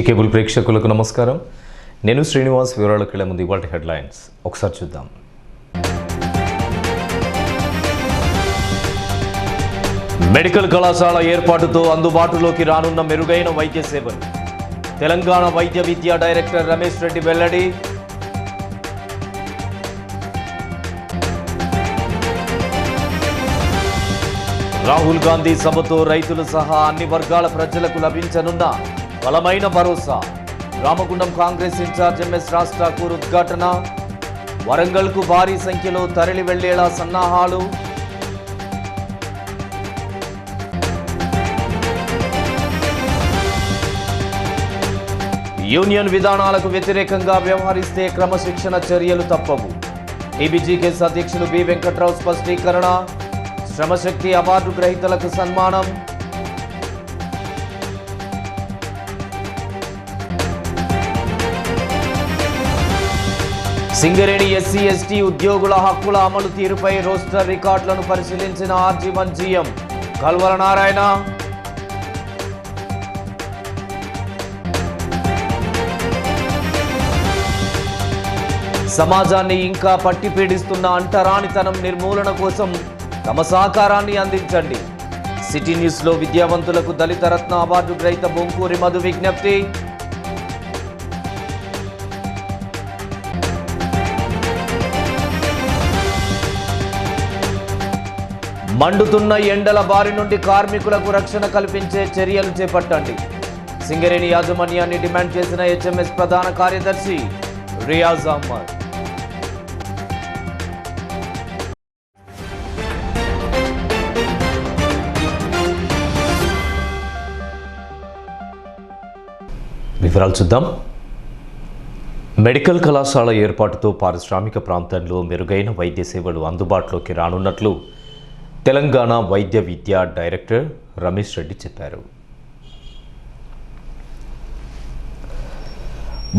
సాక్షి cable ప్రేక్షకులకు నమస్కారం. నేను శ్రీనివాస్. వివరాలకు వెళ్ళే ముందు ఇవాల్టి హెడ్లైన్స్ ఒకసారి చూద్దాం. మెడికల్ కళాశాల ఏర్పాటుతో అందుబాటులోకి రానున్న మెరుగైన వైద్య సేవలు. తెలంగాణ వైద్య విద్యా డైరెక్టర్ రమేష్ రెడ్డి వెల్లడి. రాహుల్ గాంధీ సభతో రైతులు సహా అన్ని వర్గాల ప్రజలకు లభించనున్న బలమైన భరోసా. రామగుండం కాంగ్రెస్ ఇన్ఛార్జ్ ఎంఎస్ రాజ్ ఠాకూర్ ఉద్ఘాటన. వరంగల్కు భారీ సంఖ్యలో తరలి వెళ్లేలా సన్నాహాలు. యూనియన్ విధానాలకు వ్యతిరేకంగా వ్యవహరిస్తే క్రమశిక్షణ చర్యలు తప్పవు. టీబీజీకేఎస్ అధ్యక్షులు బి వెంకట్రావు స్పష్టీకరణ. శ్రమశక్తి అవార్డు గ్రహీతలకు సన్మానం. సింగరేణి ఎస్సీ ఎస్టీ ఉద్యోగుల హక్కుల అమలు తీరుపై రోస్టర్ రికార్డులను పరిశీలించిన ఆర్జీవన్ జీఎం కల్వల నారాయణ. సమాజాన్ని ఇంకా పట్టి పీడిస్తున్న అంటరానితనం నిర్మూలన కోసం తమ సహకారాన్ని అందించండి. సిటీ న్యూస్లో విద్యావంతులకు దళిత రత్న అవార్డు గ్రహీత బొంకూరి మధు విజ్ఞప్తి. మండుతున్న ఎండల బారి నుండి కార్మికులకు రక్షణ కల్పించే చర్యలు చేపట్టండి. సింగరేణి యాజమాన్యాన్ని డిమాండ్ చేసిన హెచ్ఎంఎస్ ప్రధాన కార్యదర్శి రియాజ్ అహ్మద్. వివరాలు చూద్దాం. మెడికల్ కళాశాల ఏర్పాటుతో పారిశ్రామిక ప్రాంతంలో మెరుగైన వైద్య సేవలు అందుబాటులోకి రానున్నట్లు తెలంగాణ వైద్య విద్యా డైరెక్టర్ రమేష్ రెడ్డి చెప్పారు.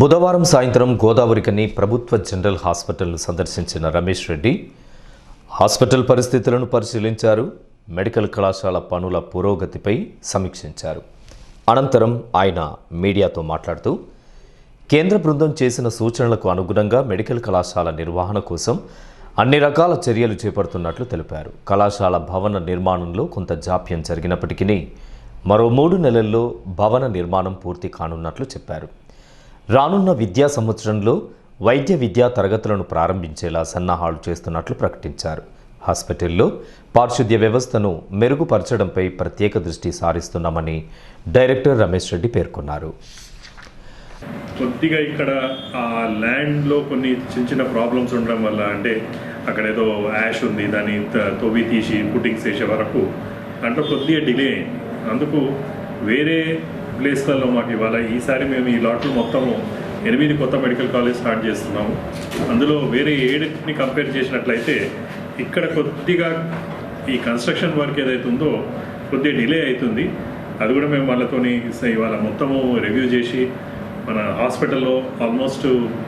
బుధవారం సాయంత్రం గోదావరికని ప్రభుత్వ జనరల్ హాస్పిటల్ను సందర్శించిన రమేష్ రెడ్డి హాస్పిటల్ పరిస్థితులను పరిశీలించారు. మెడికల్ కళాశాల పనుల పురోగతిపై సమీక్షించారు. అనంతరం ఆయన మీడియాతో మాట్లాడుతూ కేంద్ర బృందం చేసిన సూచనలకు అనుగుణంగా మెడికల్ కళాశాల నిర్వహణ కోసం అన్ని రకాల చర్యలు చేపడుతున్నట్లు తెలిపారు. కళాశాల భవన నిర్మాణంలో కొంత జాప్యం జరిగినప్పటికీ మరో 3 నెలల్లో భవన నిర్మాణం పూర్తి కానున్నట్లు చెప్పారు. రానున్న విద్యా సంవత్సరంలో వైద్య విద్యా తరగతులను ప్రారంభించేలా సన్నాహాలు చేస్తున్నట్లు ప్రకటించారు. హాస్పిటల్లో పారిశుద్ధ్య వ్యవస్థను మెరుగుపరచడంపై ప్రత్యేక దృష్టి సారిస్తున్నామని డైరెక్టర్ రమేష్ రెడ్డి పేర్కొన్నారు. కొద్దిగా ఇక్కడ ఆ ల్యాండ్లో కొన్ని చిన్న చిన్న ప్రాబ్లమ్స్ ఉండడం వల్ల, అంటే అక్కడ ఏదో యాష్ ఉంది, దాన్ని తవ్వి తీసి పుట్టింగ్స్ వేసే వరకు దాంట్లో కొద్దిగా డిలే అయింది. అందుకు వేరే ప్లేస్లలో మాకు ఇవాళ ఈసారి మేము ఈ లాట్లు మొత్తము 8 కొత్త మెడికల్ కాలేజ్ స్టార్ట్ చేస్తున్నాము. అందులో వేరే 7ని కంపేర్ చేసినట్లయితే ఇక్కడ కొద్దిగా ఈ కన్స్ట్రక్షన్ వర్క్ ఏదైతే ఉందో కొద్దిగా డిలే అవుతుంది. అది కూడా మేము వాళ్ళతోని ఇవాళ మొత్తము రివ్యూ చేసి మన హాస్పిటల్లో ఆల్మోస్ట్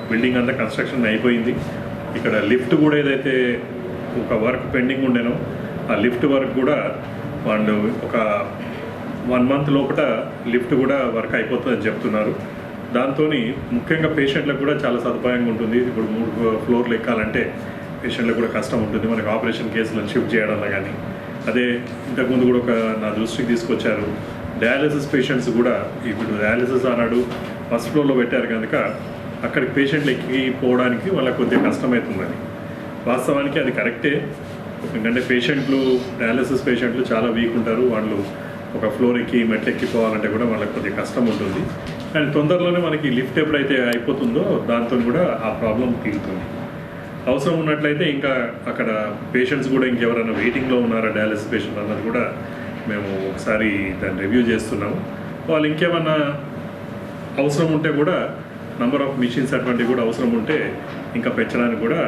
బిల్డింగ్ అంతా కన్స్ట్రక్షన్ అయిపోయింది. ఇక్కడ లిఫ్ట్ కూడా ఏదైతే ఒక వర్క్ పెండింగ్ ఉండేనో ఆ లిఫ్ట్ వర్క్ కూడా వాళ్ళు ఒక 1 మంత్ లోపల లిఫ్ట్ కూడా వర్క్ అయిపోతుందని చెప్తున్నారు. దాంతో ముఖ్యంగా పేషెంట్లకు కూడా చాలా సదుపాయంగా ఉంటుంది. ఇప్పుడు 3 ఫ్లోర్లు ఎక్కాలంటే పేషెంట్లకు కూడా కష్టం ఉంటుంది. మనకి ఆపరేషన్ కేసులను షిఫ్ట్ చేయడంలో కానీ, అదే ఇంతకుముందు కూడా నా దృష్టికి తీసుకొచ్చారు, డయాలసిస్ పేషెంట్స్ కూడా ఇప్పుడు డయాలసిస్ అన్నాడు ఫస్ట్ ఫ్లోర్లో పెట్టారు కనుక అక్కడికి పేషెంట్లు ఎక్కిపోవడానికి వాళ్ళకి కొద్దిగా కష్టమవుతుందని. వాస్తవానికి అది కరెక్టే. ఎందుకంటే డయాలసిస్ పేషెంట్లు చాలా వీక్ ఉంటారు. వాళ్ళు ఒక ఫ్లోర్ ఎక్కి మెట్లు ఎక్కిపోవాలంటే కూడా వాళ్ళకి కొద్దిగా కష్టం ఉంటుంది. అండ్ తొందరలోనే మనకి లిఫ్ట్ ఎప్పుడైతే అయిపోతుందో దాంతో కూడా ఆ ప్రాబ్లం తీరుతుంది. అవసరం ఉన్నట్లయితే ఇంకా అక్కడ పేషెంట్స్ కూడా ఇంకెవరైనా వెయిటింగ్లో ఉన్నారా డయాలసిస్ పేషెంట్ అన్నది కూడా మేము ఒకసారి దాన్ని రివ్యూ చేస్తున్నాము. వాళ్ళు ఇంకేమన్నా అవసరం ఉంటే కూడా నంబర్ ఆఫ్ మిషన్స్ అటువంటివి కూడా అవసరం ఉంటే ఇంకా పెంచడానికి కూడా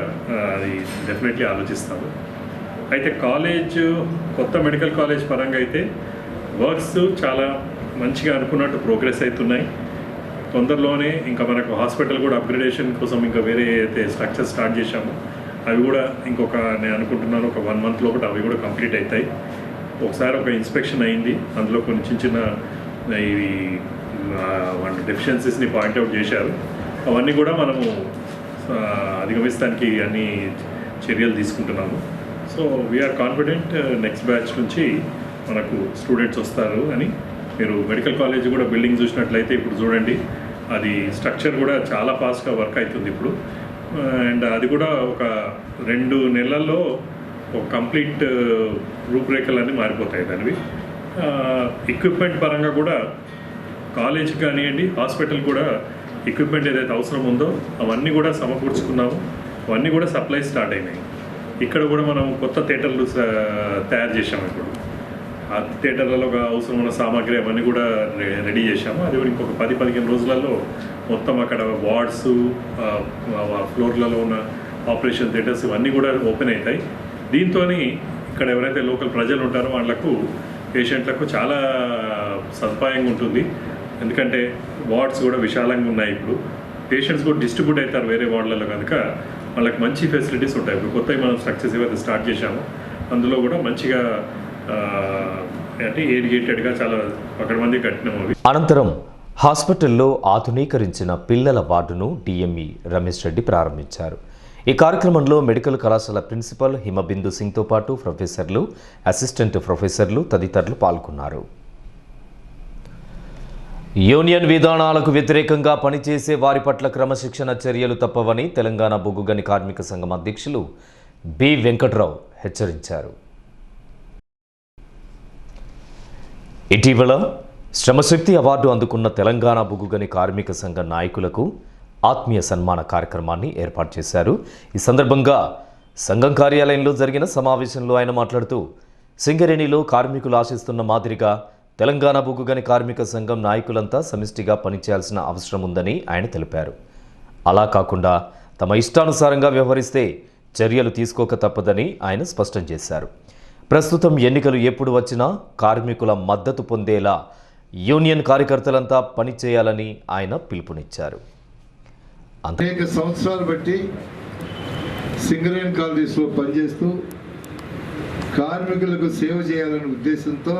అది డెఫినెట్లీ ఆలోచిస్తాము. అయితే కొత్త మెడికల్ కాలేజ్ పరంగా అయితే వర్క్స్ చాలా మంచిగా అనుకున్నట్టు ప్రోగ్రెస్ అవుతున్నాయి. తొందరలోనే ఇంకా మనకు హాస్పిటల్ కూడా అప్గ్రేడేషన్ కోసం ఇంకా వేరే అయితే స్ట్రక్చర్ స్టార్ట్ చేశాము. అవి కూడా నేను అనుకుంటున్నాను ఒక 1 మంత్ లోపల అవి కూడా కంప్లీట్ అవుతాయి. ఒకసారి ఒక ఇన్స్పెక్షన్ అయింది. అందులో కొన్ని చిన్న ఇవి వాళ్ళ డెఫిషియన్సీస్ని పాయింట్అవుట్ చేశారు. అవన్నీ కూడా మనము అధిగమిస్తానికి అన్ని చర్యలు తీసుకుంటున్నాము. So we are confident next batch నుంచి మనకు స్టూడెంట్స్ వస్తారు అని. మీరు మెడికల్ కాలేజ్ కూడా బిల్డింగ్ చూసినట్లయితే ఇప్పుడు చూడండి, అది స్ట్రక్చర్ కూడా చాలా ఫాస్ట్గా వర్క్ అవుతుంది ఇప్పుడు. అండ్ అది కూడా ఒక 2 నెలల్లో ఒక కంప్లీట్ రూపురేఖలన్నీ మారిపోతాయి దానివి. ఎక్విప్మెంట్ పరంగా కూడా కాలేజ్ కానివ్వండి, హాస్పిటల్ కూడా ఎక్విప్మెంట్ ఏదైతే అవసరం ఉందో అవన్నీ కూడా సమకూర్చుకున్నాము. అవన్నీ కూడా సప్లై స్టార్ట్ అయినాయి. ఇక్కడ కూడా మనం కొత్త థియేటర్లు తయారు చేసాము. ఇప్పుడు ఆ థియేటర్లలో అవసరం ఉన్న సామాగ్రి అవన్నీ కూడా రెడీ చేశాము. అది కూడా ఇంకొక 10-15 రోజులలో మొత్తం అక్కడ వార్డ్స్, ఫ్లోర్లలో ఉన్న ఆపరేషన్ థియేటర్స్ ఇవన్నీ కూడా ఓపెన్ అవుతాయి. దీంతో ఇక్కడ ఎవరైతే లోకల్ ప్రజలు ఉంటారో వాళ్ళకు, పేషెంట్లకు చాలా సదుపాయంగా ఉంటుంది. ఎందుకంటే వార్డ్స్ కూడా విశాలంగా ఉన్నాయి. ఇప్పుడు పేషెంట్స్ కూడా డిస్ట్రిబ్యూట్ అవుతారు వేరే వార్డులలో కనుక వాళ్ళకి మంచి ఫెసిలిటీస్ ఉంటాయి. ఇప్పుడు కొత్తవి మనం స్ట్రక్చర్స్ ఏవైతే స్టార్ట్ చేశామో అందులో కూడా మంచిగా అంటే ఏరిగేటెడ్గా చాలా అక్కడ మంది కట్టినాము. అనంతరం హాస్పిటల్లో ఆధునీకరించిన పిల్లల వార్డును డిఎంఈ రమేష్ రెడ్డి ప్రారంభించారు. ఈ కార్యక్రమంలో మెడికల్ కళాశాల ప్రిన్సిపల్ హిమబిందు సింగ్తో పాటు ప్రొఫెసర్లు, అసిస్టెంట్ ప్రొఫెసర్లు తదితరులు పాల్గొన్నారు. యూనియన్ విధానాలకు వ్యతిరేకంగా పనిచేసే వారి పట్ల క్రమశిక్షణ చర్యలు తప్పవని తెలంగాణ బొగ్గుగని కార్మిక సంఘం అధ్యక్షులు బి వెంకట్రావు హెచ్చరించారు. ఇటీవల శ్రమశక్తి అవార్డు అందుకున్న తెలంగాణ బొగ్గుగని కార్మిక సంఘ నాయకులకు ఆత్మీయ సన్మాన కార్యక్రమాన్ని ఏర్పాటు చేశారు. ఈ సందర్భంగా సంఘం కార్యాలయంలో జరిగిన సమావేశంలో ఆయన మాట్లాడుతూ, సింగరేణిలో కార్మికులు ఆశిస్తున్న మాదిరిగా తెలంగాణ బొగ్గుగని కార్మిక సంఘం నాయకులంతా సమిష్టిగా పనిచేయాల్సిన అవసరం ఉందని ఆయన తెలిపారు. అలా కాకుండా తమ ఇష్టానుసారంగా వ్యవహరిస్తే చర్యలు తీసుకోక తప్పదని ఆయన స్పష్టం చేశారు. ప్రస్తుతం ఎన్నికలు ఎప్పుడు వచ్చినా కార్మికుల మద్దతు పొందేలా యూనియన్ కార్యకర్తలంతా పనిచేయాలని ఆయన పిలుపునిచ్చారు. అనేక సంవత్సరాలు బట్టి సింగరేణి కాలనీస్లో పనిచేస్తూ కార్మికులకు సేవ చేయాలనే ఉద్దేశంతో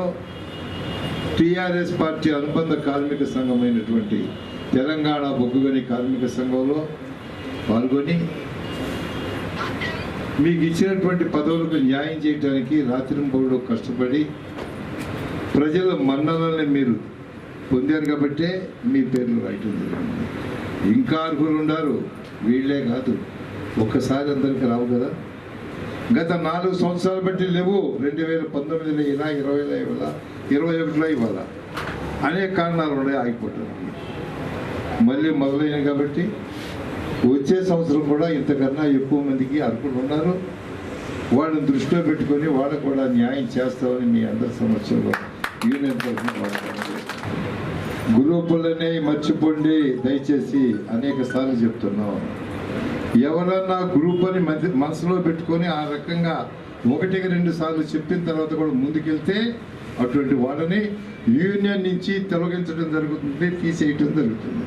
టీఆర్ఎస్ పార్టీ అనుబంధ కార్మిక సంఘమైనటువంటి తెలంగాణ బొగ్గుగని కార్మిక సంఘంలో పాల్గొని మీకు ఇచ్చినటువంటి పదవులకు న్యాయం చేయడానికి రాత్రింబౌళ్ళు కష్టపడి ప్రజల మన్ననల్ని మీరు పొందారు కాబట్టే మీ పేర్లు రాయటం జరిగింది. ఇంకా అర్హులు ఉన్నారు, వీళ్ళే కాదు, ఒక్కసారి అందరికి రావు కదా. గత 4 సంవత్సరాలు బట్టి లేవు. 2019లో ఇలా, 20లో ఇవ్వాలా, 21లో ఇవ్వాలా, అనేక కారణాలు ఉన్నాయి ఆగిపోవటానికి. మళ్ళీ మొదలైనవి కాబట్టి వచ్చే సంవత్సరం కూడా ఇంతకన్నా ఎక్కువ మందికి అర్హులు ఉన్నారు. వాళ్ళని దృష్టిలో పెట్టుకొని వాళ్ళకు కూడా న్యాయం చేస్తామని మీ అందరి సమస్యలో యూనియన్ తరఫున గ్రూపులనే మర్చిపోండి దయచేసి అనేక సార్లు చెప్తున్నాం. ఎవరన్నా గ్రూప్ అని మనసులో పెట్టుకొని ఆ రకంగా 1-2 సార్లు చెప్పిన తర్వాత కూడా ముందుకెళ్తే అటువంటి వాళ్ళని యూనియన్ నుంచి తొలగించడం జరుగుతుంది, తీసేయటం జరుగుతుంది.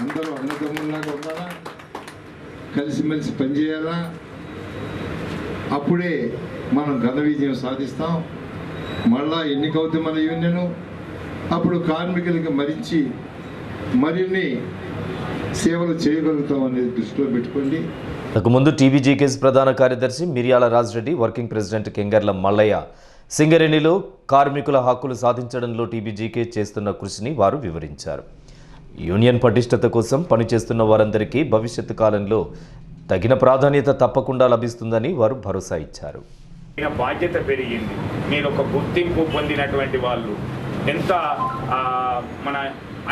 అందరూ అన్నదమ్ముల్లాగా ఉండాలా, కలిసిమెలిసి పనిచేయాలా. అప్పుడే మనం ఘన విజయం సాధిస్తాం. మళ్ళా ఎన్నికవుతుంది మన యూనియన్. అప్పుడు కార్మికులకి మరిన్ని సేవలు చేయగలుగుతాం అనేది దృష్టిలో పెట్టుకోండి. అంతకుముందు టీబీజీకేఎస్ ప్రధాన కార్యదర్శి మిర్యాల రాజ్రెడ్డి, వర్కింగ్ ప్రెసిడెంట్ కెంగర్ల మల్లయ్య సింగరేణిలో కార్మికుల హక్కులు సాధించడంలో టీబీజీకేఎస్ చేస్తున్న కృషిని వారు వివరించారు. యూనియన్ పటిష్టత కోసం పనిచేస్తున్న వారందరికీ భవిష్యత్తు కాలంలో తగిన ప్రాధాన్యత తప్పకుండా లభిస్తుందని వారు భరోసా ఇచ్చారు. బాధ్యత పెరిగింది. మీరు ఒక గుర్తింపు పొందినటువంటి వాళ్ళు ఎంత మన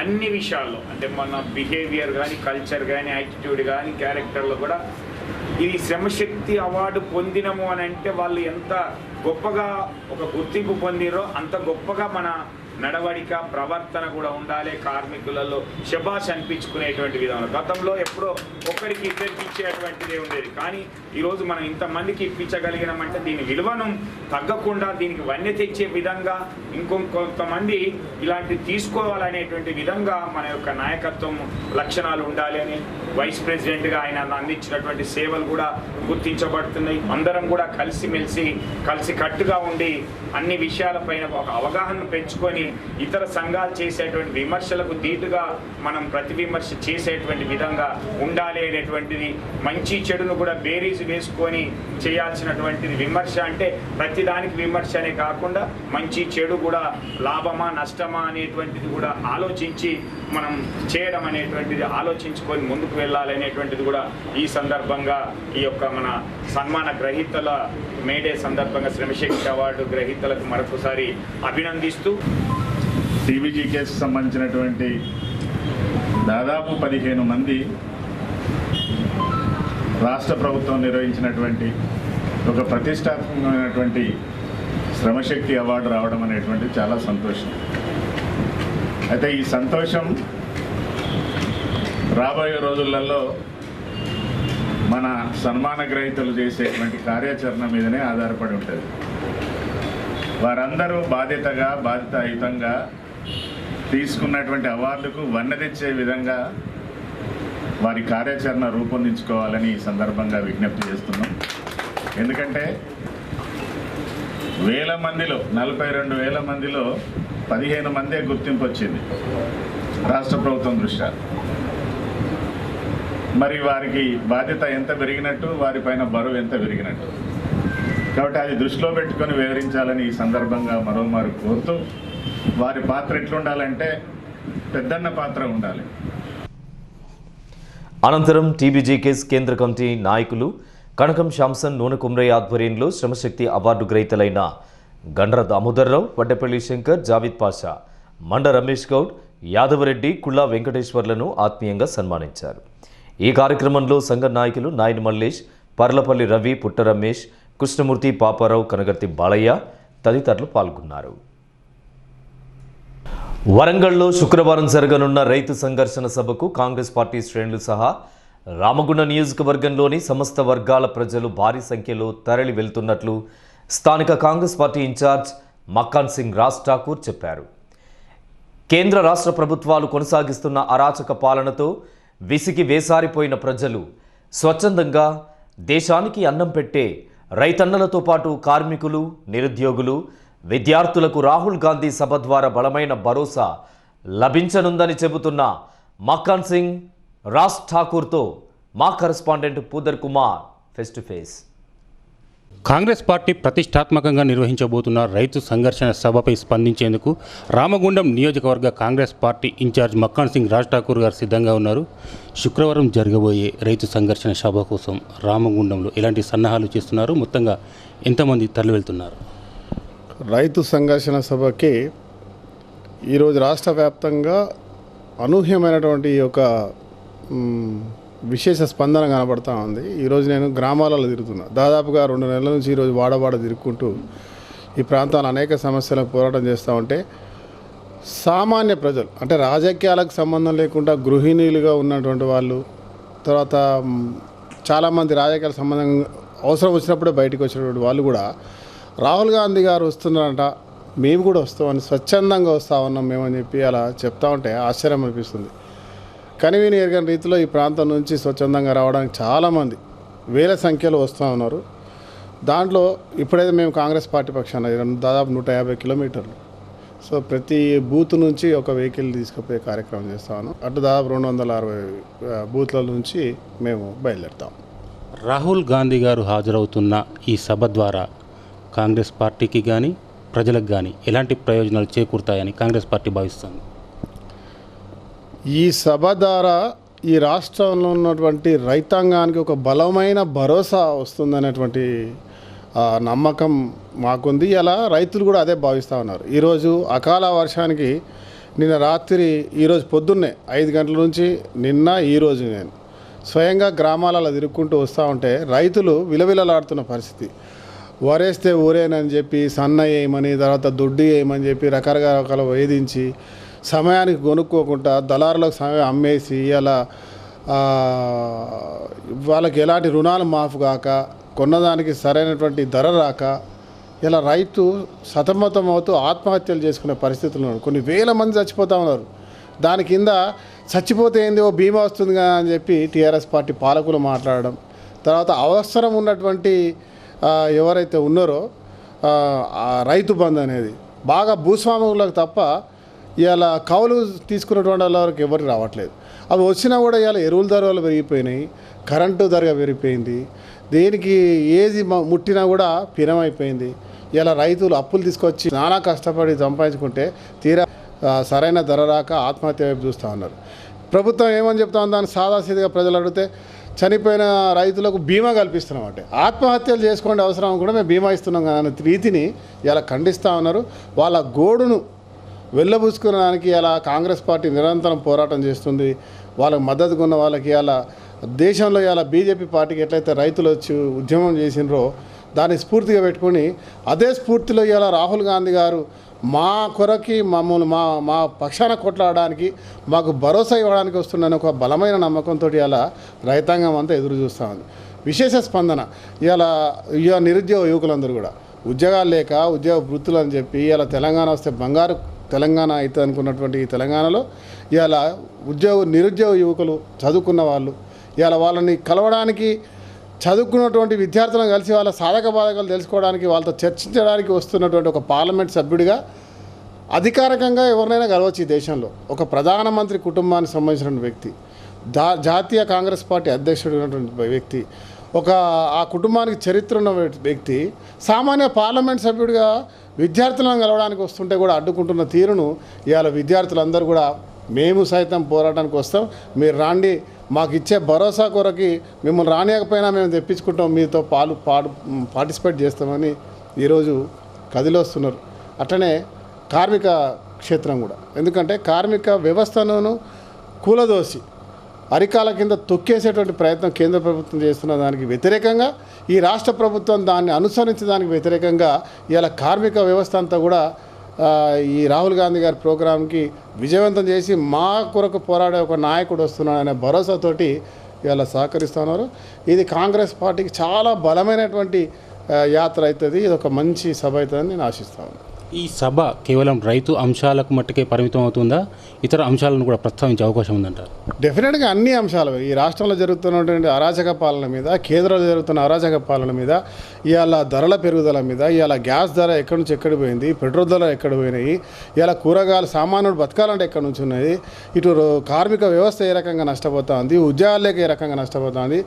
అన్ని విషయాల్లో, అంటే మన బిహేవియర్ కానీ, కల్చర్ కానీ, యాటిట్యూడ్ కానీ, క్యారెక్టర్లో కూడా ఇది శ్రమశక్తి అవార్డు పొందినము అని అంటే వాళ్ళు ఎంత గొప్పగా ఒక గుర్తింపు పొందిరో అంత గొప్పగా మన నడవడిక, ప్రవర్తన కూడా ఉండాలి. కార్మికులలో శబాష్ అనిపించుకునేటువంటి విధానం. గతంలో ఎప్పుడో ఒక్కరికి ఇద్దరికి ఇచ్చేటువంటిదే ఉండేది. కానీ ఈరోజు మనం ఇంతమందికి ఇప్పించగలిగినామంటే దీని విలువను తగ్గకుండా దీనికి వన్య తెచ్చే విధంగా ఇంకొంతమంది ఇలాంటివి తీసుకోవాలనేటువంటి విధంగా మన యొక్క నాయకత్వం లక్షణాలు ఉండాలి అని వైస్ ప్రెసిడెంట్గా ఆయన అందించినటువంటి సేవలు కూడా గుర్తించబడుతున్నాయి. అందరం కూడా కలిసిమెలిసి కలిసి కట్టుగా ఉండి అన్ని విషయాలపైన ఒక అవగాహన పెంచుకొని ఇతర సంఘాలు చేసేటువంటి విమర్శలకు ధీటుగా మనం ప్రతి విమర్శ చేసేటువంటి విధంగా ఉండాలి అనేటువంటిది, మంచి చెడును కూడా బేరీజు వేసుకొని చేయాల్సినటువంటిది. విమర్శ అంటే ప్రతిదానికి విమర్శ అనే కాకుండా మంచి చెడు కూడా లాభమా నష్టమా అనేటువంటిది కూడా ఆలోచించి మనం చేయడం అనేటువంటిది, ఆలోచించుకొని ముందుకు వెళ్ళాలనేటువంటిది కూడా ఈ సందర్భంగా ఈ యొక్క మన సన్మాన గ్రహీతల మేడే సందర్భంగా శ్రమశక్తి అవార్డు గ్రహీతలకు మరొకసారి అభినందిస్తూ, టీబీజీకేకి సంబంధించినటువంటి దాదాపు 15 మంది రాష్ట్ర ప్రభుత్వం నిర్వహించినటువంటి ఒక ప్రతిష్టాత్మకమైనటువంటి శ్రమశక్తి అవార్డు రావడం అనేటువంటిది చాలా సంతోషం. అయితే ఈ సంతోషం రాబోయే రోజులలో మన సన్మాన గ్రహీతలు చేసేటువంటి కార్యాచరణ మీదనే ఆధారపడి ఉంటుంది. వారందరూ బాధ్యతాయుతంగా తీసుకున్నటువంటి అవార్డుకు వన్నె తెచ్చే విధంగా వారి కార్యాచరణ రూపొందించుకోవాలని ఈ సందర్భంగా విజ్ఞప్తి చేస్తున్నాం. ఎందుకంటే 42,000 మందిలో 15 మందే గుర్తింపు వచ్చింది రాష్ట్ర ప్రభుత్వం దృష్ట్యా. మరి వారికి బాధ్యత ఎంత పెరిగినట్టు, వారిపైన బరువు ఎంత పెరిగినట్టు. కాబట్టి అది దృష్టిలో పెట్టుకొని వివరించాలని ఈ సందర్భంగా మరోమారు కోరుతూ, వారి పాత్ర ఎట్లుండాలంటే పెద్దన్న పాత్ర ఉండాలి. అనంతరం టీబీజీకేస్ కేంద్ర కమిటీ నాయకులు కనకం శాంసన్, నూనె కుమ్రయ్య ఆధ్వర్యంలో శ్రమశక్తి అవార్డు గ్రహీతలైన గండ్ర దామోదర్రావు, వడ్డపల్లి శంకర్, జావిద్ పాషా, మండ రమేష్ గౌడ్, యాదవరెడ్డి, కుళ్ళా వెంకటేశ్వర్లను ఆత్మీయంగా సన్మానించారు. ఈ కార్యక్రమంలో సంఘ నాయకులు నాయని మల్లేష్, పర్లపల్లి రవి, పుట్ట రమేష్, కృష్ణమూర్తి, పాపారావు, కనగర్తి బాలయ్య తదితరులు పాల్గొన్నారు. వరంగల్లో శుక్రవారం జరగనున్న రైతు సంఘర్షణ సభకు కాంగ్రెస్ పార్టీ శ్రేణులు సహా రామగుండ నియోజకవర్గంలోని సమస్త వర్గాల ప్రజలు భారీ సంఖ్యలో తరలి వెళ్తున్నట్లు స్థానిక కాంగ్రెస్ పార్టీ ఇన్ఛార్జ్ మక్కాన్ సింగ్ రాజ్ ఠాకూర్ చెప్పారు. కేంద్ర రాష్ట్ర ప్రభుత్వాలు కొనసాగిస్తున్న అరాచక పాలనతో విసిగి వేసారిపోయిన ప్రజలు స్వచ్ఛందంగా దేశానికి అన్నం పెట్టే రైతన్నలతో పాటు కార్మికులు, నిరుద్యోగులు, విద్యార్థులకు రాహుల్ గాంధీ సభ ద్వారా బలమైన భరోసా లభించనుందని చెబుతున్న మక్కాన్ సింగ్ రాజ్ ఠాకూర్తో మా కరెస్పాండెంట్ పూదర్ Kumar face to face. Congress party ప్రతిష్టాత్మకంగా నిర్వహించబోతున్న రైతు సంఘర్షణ సభపై స్పందించేందుకు రామగుండం నియోజకవర్గ కాంగ్రెస్ పార్టీ ఇన్ఛార్జ్ మక్కాన్ సింగ్ రాజ్ ఠాకూర్ గారు సిద్ధంగా ఉన్నారు. శుక్రవారం జరగబోయే రైతు సంఘర్షణ సభ కోసం రామగుండంలో ఎలాంటి సన్నాహాలు చేస్తున్నారు, మొత్తంగా ఎంతమంది తరలి వెళ్తున్నారు? రైతు సంఘర్షణ సభకి ఈరోజు రాష్ట్ర వ్యాప్తంగా అనూహ్యమైనటువంటి ఒక విశేష స్పందన కనబడతా ఉంది. ఈరోజు నేను గ్రామాలలో తిరుగుతున్నా. దాదాపుగా 2 నెలల నుంచి ఈరోజు వాడవాడ తిరుగుకుంటూ ఈ ప్రాంతాల్లో అనేక సమస్యలకు పోరాటం చేస్తూ ఉంటే సామాన్య ప్రజలు, అంటే రాజకీయాలకు సంబంధం లేకుండా గృహిణీలుగా ఉన్నటువంటి వాళ్ళు, తర్వాత చాలామంది రాజకీయాల సంబంధం అవసరం వచ్చినప్పుడే బయటకు వచ్చినటువంటి వాళ్ళు కూడా రాహుల్ గాంధీ గారు వస్తున్నారంట, మేము కూడా వస్తామని స్వచ్ఛందంగా వస్తూ ఉన్నాం మేమని చెప్పి అలా చెప్తా ఉంటే ఆశ్చర్యం అనిపిస్తుంది. కనివిని ఎరగని రీతిలో ఈ ప్రాంతం నుంచి స్వచ్ఛందంగా రావడానికి చాలామంది వేల సంఖ్యలో వస్తూ ఉన్నారు. దాంట్లో ఇప్పుడైతే మేము కాంగ్రెస్ పార్టీ పక్షాన దాదాపు 150 కిలోమీటర్లు, సో ప్రతి బూత్ నుంచి ఒక వెహికల్ తీసుకుపోయే కార్యక్రమం చేస్తాను. అటు దాదాపు 260 బూత్ల నుంచి మేము బయలుదేరుతాం. రాహుల్ గాంధీ గారు హాజరవుతున్న ఈ సభ ద్వారా కాంగ్రెస్ పార్టీకి కానీ ప్రజలకు కానీ ఎలాంటి ప్రయోజనాలు చేకూరుతాయని కాంగ్రెస్ పార్టీ భావిస్తుంది? ఈ సభ ద్వారా ఈ రాష్ట్రంలో ఉన్నటువంటి రైతాంగానికి ఒక బలమైన భరోసా వస్తుందనేటువంటి నమ్మకం మాకుంది. అలా రైతులు కూడా అదే భావిస్తూ ఉన్నారు. ఈరోజు అకాల వర్షానికి నిన్న రాత్రి, ఈరోజు పొద్దున్నే 5 గంటల నుంచి నిన్న ఈరోజు నేను స్వయంగా గ్రామాలలో తిరుక్కుంటూ వస్తూ ఉంటే రైతులు విలవిలలాడుతున్న పరిస్థితి. వరేస్తే ఊరేనని చెప్పి సన్న వేయమని, తర్వాత దొడ్డు వేయమని చెప్పి రకరకాల వేధించి సమయానికి కొనుక్కోకుండా దళారులకు సమయం అమ్మేసి ఇలా వాళ్ళకి ఎలాంటి రుణాలు మాఫ్ కాక, కొన్నదానికి సరైనటువంటి ధర రాక ఇలా రైతు సతమతం అవుతూ ఆత్మహత్యలు చేసుకునే పరిస్థితులు ఉన్నారు. కొన్ని వేల మంది చచ్చిపోతూ ఉన్నారు. దాని కింద చచ్చిపోతే ఏంది, ఓ బీమా వస్తుంది కదా అని చెప్పి టీఆర్ఎస్ పార్టీ పాలకులు మాట్లాడడం, తర్వాత అవసరం ఉన్నటువంటి ఎవరైతే ఉన్నారో రైతు బంధు అనేది బాగా భూస్వాములకు తప్ప ఇవాళ కౌలు తీసుకున్నటువంటి వాళ్ళకి ఎవరికి రావట్లేదు. అవి వచ్చినా కూడా ఇవాళ ఎరువుల ధరలు పెరిగిపోయినాయి, కరెంటు ధర పెరిగిపోయింది, దేనికి ఏది ముట్టినా కూడా పిరమైపోయింది. ఇలా రైతులు అప్పులు తీసుకొచ్చి నానా కష్టపడి సంపాదించుకుంటే తీరా సరైన ధర రాక ఆత్మహత్య వైపు చూస్తూ ఉన్నారు. ప్రభుత్వం ఏమని చెప్తా ఉంది, దాన్ని సాదాసీదిగా ప్రజలు అడిగితే చనిపోయిన రైతులకు బీమా కల్పిస్తున్నాం అంటే ఆత్మహత్యలు చేసుకోండి అవసరం కూడా మేము బీమా ఇస్తున్నాం కదా అనే రీతిని ఇలా ఖండిస్తూ ఉన్నారు. వాళ్ళ గోడును వెళ్ళబుచ్చుకోవడానికి ఇలా కాంగ్రెస్ పార్టీ నిరంతరం పోరాటం చేస్తుంది. వాళ్ళకి మద్దతుగా ఉన్న వాళ్ళకి ఇలా దేశంలో ఇలా బీజేపీ పార్టీకి ఎట్లయితే రైతులు వచ్చి ఉద్యమం చేసినరో దాన్ని స్ఫూర్తిగా పెట్టుకొని అదే స్ఫూర్తిలో ఇలా రాహుల్ గాంధీ గారు మా కొరకి మమ్మల్ని మా పక్షాన కొట్లాడడానికి మాకు భరోసా ఇవ్వడానికి వస్తుందని ఒక బలమైన నమ్మకంతో ఇలా రైతాంగం అంతా ఎదురు చూస్తూ ఉంది. విశేష స్పందన ఇలా నిరుద్యోగ యువకులందరూ కూడా ఉద్యోగాలు లేక ఉద్యోగ వృత్తులు అని చెప్పి ఇలా తెలంగాణ వస్తే బంగారు తెలంగాణ అయితే అనుకున్నటువంటి ఈ తెలంగాణలో ఇలా నిరుద్యోగ యువకులు చదువుకున్న వాళ్ళు ఇలా వాళ్ళని కలవడానికి చదువుకున్నటువంటి విద్యార్థులను కలిసి వాళ్ళ సాధక బాధకాలు తెలుసుకోవడానికి వాళ్ళతో చర్చించడానికి వస్తున్నటువంటి ఒక పార్లమెంట్ సభ్యుడిగా అధికారికంగా ఎవరినైనా కలవచ్చు. ఈ దేశంలో ఒక ప్రధానమంత్రి కుటుంబానికి సంబంధించిన వ్యక్తి, జాతీయ కాంగ్రెస్ పార్టీ అధ్యక్షుడు ఉన్నటువంటి వ్యక్తి, ఆ కుటుంబానికి చరిత్ర ఉన్న వ్యక్తి సామాన్య పార్లమెంట్ సభ్యుడిగా విద్యార్థులను కలవడానికి వస్తుంటే కూడా అడ్డుకుంటున్న తీరును ఇవాళ విద్యార్థులందరూ కూడా మేము సైతం పోరాటానికి వస్తాం, మీరు రాండి, మాకు ఇచ్చే భరోసా కొరకి మిమ్మల్ని రానియకపోయినా మేము తెప్పించుకుంటాం, మీతో పార్టిసిపేట్ చేస్తామని ఈరోజు కదిలొస్తున్నారు. అట్లనే కార్మిక క్షేత్రం కూడా, ఎందుకంటే కార్మిక వ్యవస్థను కూలదోసి అరికాల కింద తొక్కేసేటువంటి ప్రయత్నం కేంద్ర ప్రభుత్వం చేస్తున్న దానికి వ్యతిరేకంగా ఈ రాష్ట్ర ప్రభుత్వం దాన్ని అనుసరించడానికి వ్యతిరేకంగా ఇలా కార్మిక వ్యవస్థ అంతా కూడా ఈ రాహుల్ గాంధీ గారి ప్రోగ్రాంకి విజయవంతం చేసి మా కొరకు పోరాడే ఒక నాయకుడు వస్తున్నాడనే భరోసాతోటి ఇలా సహకరిస్తున్నారు. ఇది కాంగ్రెస్ పార్టీకి చాలా బలమైనటువంటి యాత్ర అవుతుంది. ఇది ఒక మంచి సభ అవుతుందని నేను ఆశిస్తాను. ఈ సభ కేవలం రైతు అంశాలకు మట్టుకే పరిమితం అవుతుందా, ఇతర అంశాలను కూడా ప్రస్తావించే అవకాశం ఉందంటారు? డెఫినెట్గా అన్ని అంశాలు, ఈ రాష్ట్రంలో జరుగుతున్నటువంటి అరాచక పాలన మీద, కేంద్రంలో జరుగుతున్న అరాచక పాలన మీద, ఇవాళ ధరల పెరుగుదల మీద, ఇవాళ గ్యాస్ ధర ఎక్కడి నుంచి ఎక్కడ పోయింది, పెట్రోల్ ధర ఎక్కడ పోయినాయి, ఇవాళ కూరగాయలు సామాన్యుడు బతకాలంటే ఎక్కడి నుంచి ఉన్నాయి, ఇటు కార్మిక వ్యవస్థ ఏ రకంగా నష్టపోతుంది, ఉద్యోగాలు లేక ఏ రకంగా నష్టపోతుంది,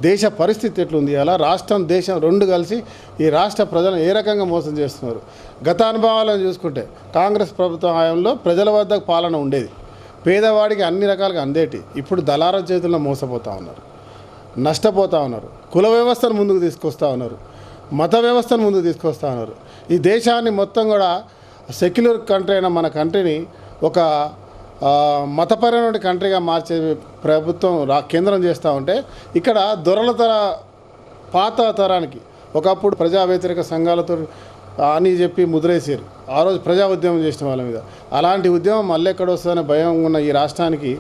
దేశ పరిస్థితి ఎట్లుంది, ఇవాళ రాష్ట్రం దేశం రెండు కలిసి ఈ రాష్ట్ర ప్రజలను ఏ రకంగా మోసం చేస్తున్నారు. గత అనుభవాలను చూసుకుంటే కాంగ్రెస్ ప్రభుత్వ హయాంలో ప్రజల వద్ద పాలన ఉండేది, పేదవాడికి అన్ని రకాలుగా అందేటి. ఇప్పుడు దళార చేతుల్లో మోసపోతూ ఉన్నారు, నష్టపోతూ ఉన్నారు. కుల వ్యవస్థను ముందుకు తీసుకొస్తూ ఉన్నారు, మత వ్యవస్థను ముందుకు తీసుకొస్తూ ఉన్నారు. ఈ దేశాన్ని మొత్తం కూడా సెక్యులర్ కంట్రీ అయిన మన కంట్రీని ఒక మతపరమైన కంట్రీగా మార్చే ప్రభుత్వం కేంద్రం చేస్తూ ఉంటే ఇక్కడ దొరల పాత తరానికి ఒకప్పుడు ప్రజా వ్యతిరేక సంఘాలతో అని చెప్పి ముద్రేసారు. ఆ రోజు ప్రజా ఉద్యమం చేసిన వాళ్ళ మీద అలాంటి ఉద్యమం మళ్ళీ ఎక్కడ వస్తుందనే భయం ఉన్న ఈ రాష్ట్రానికి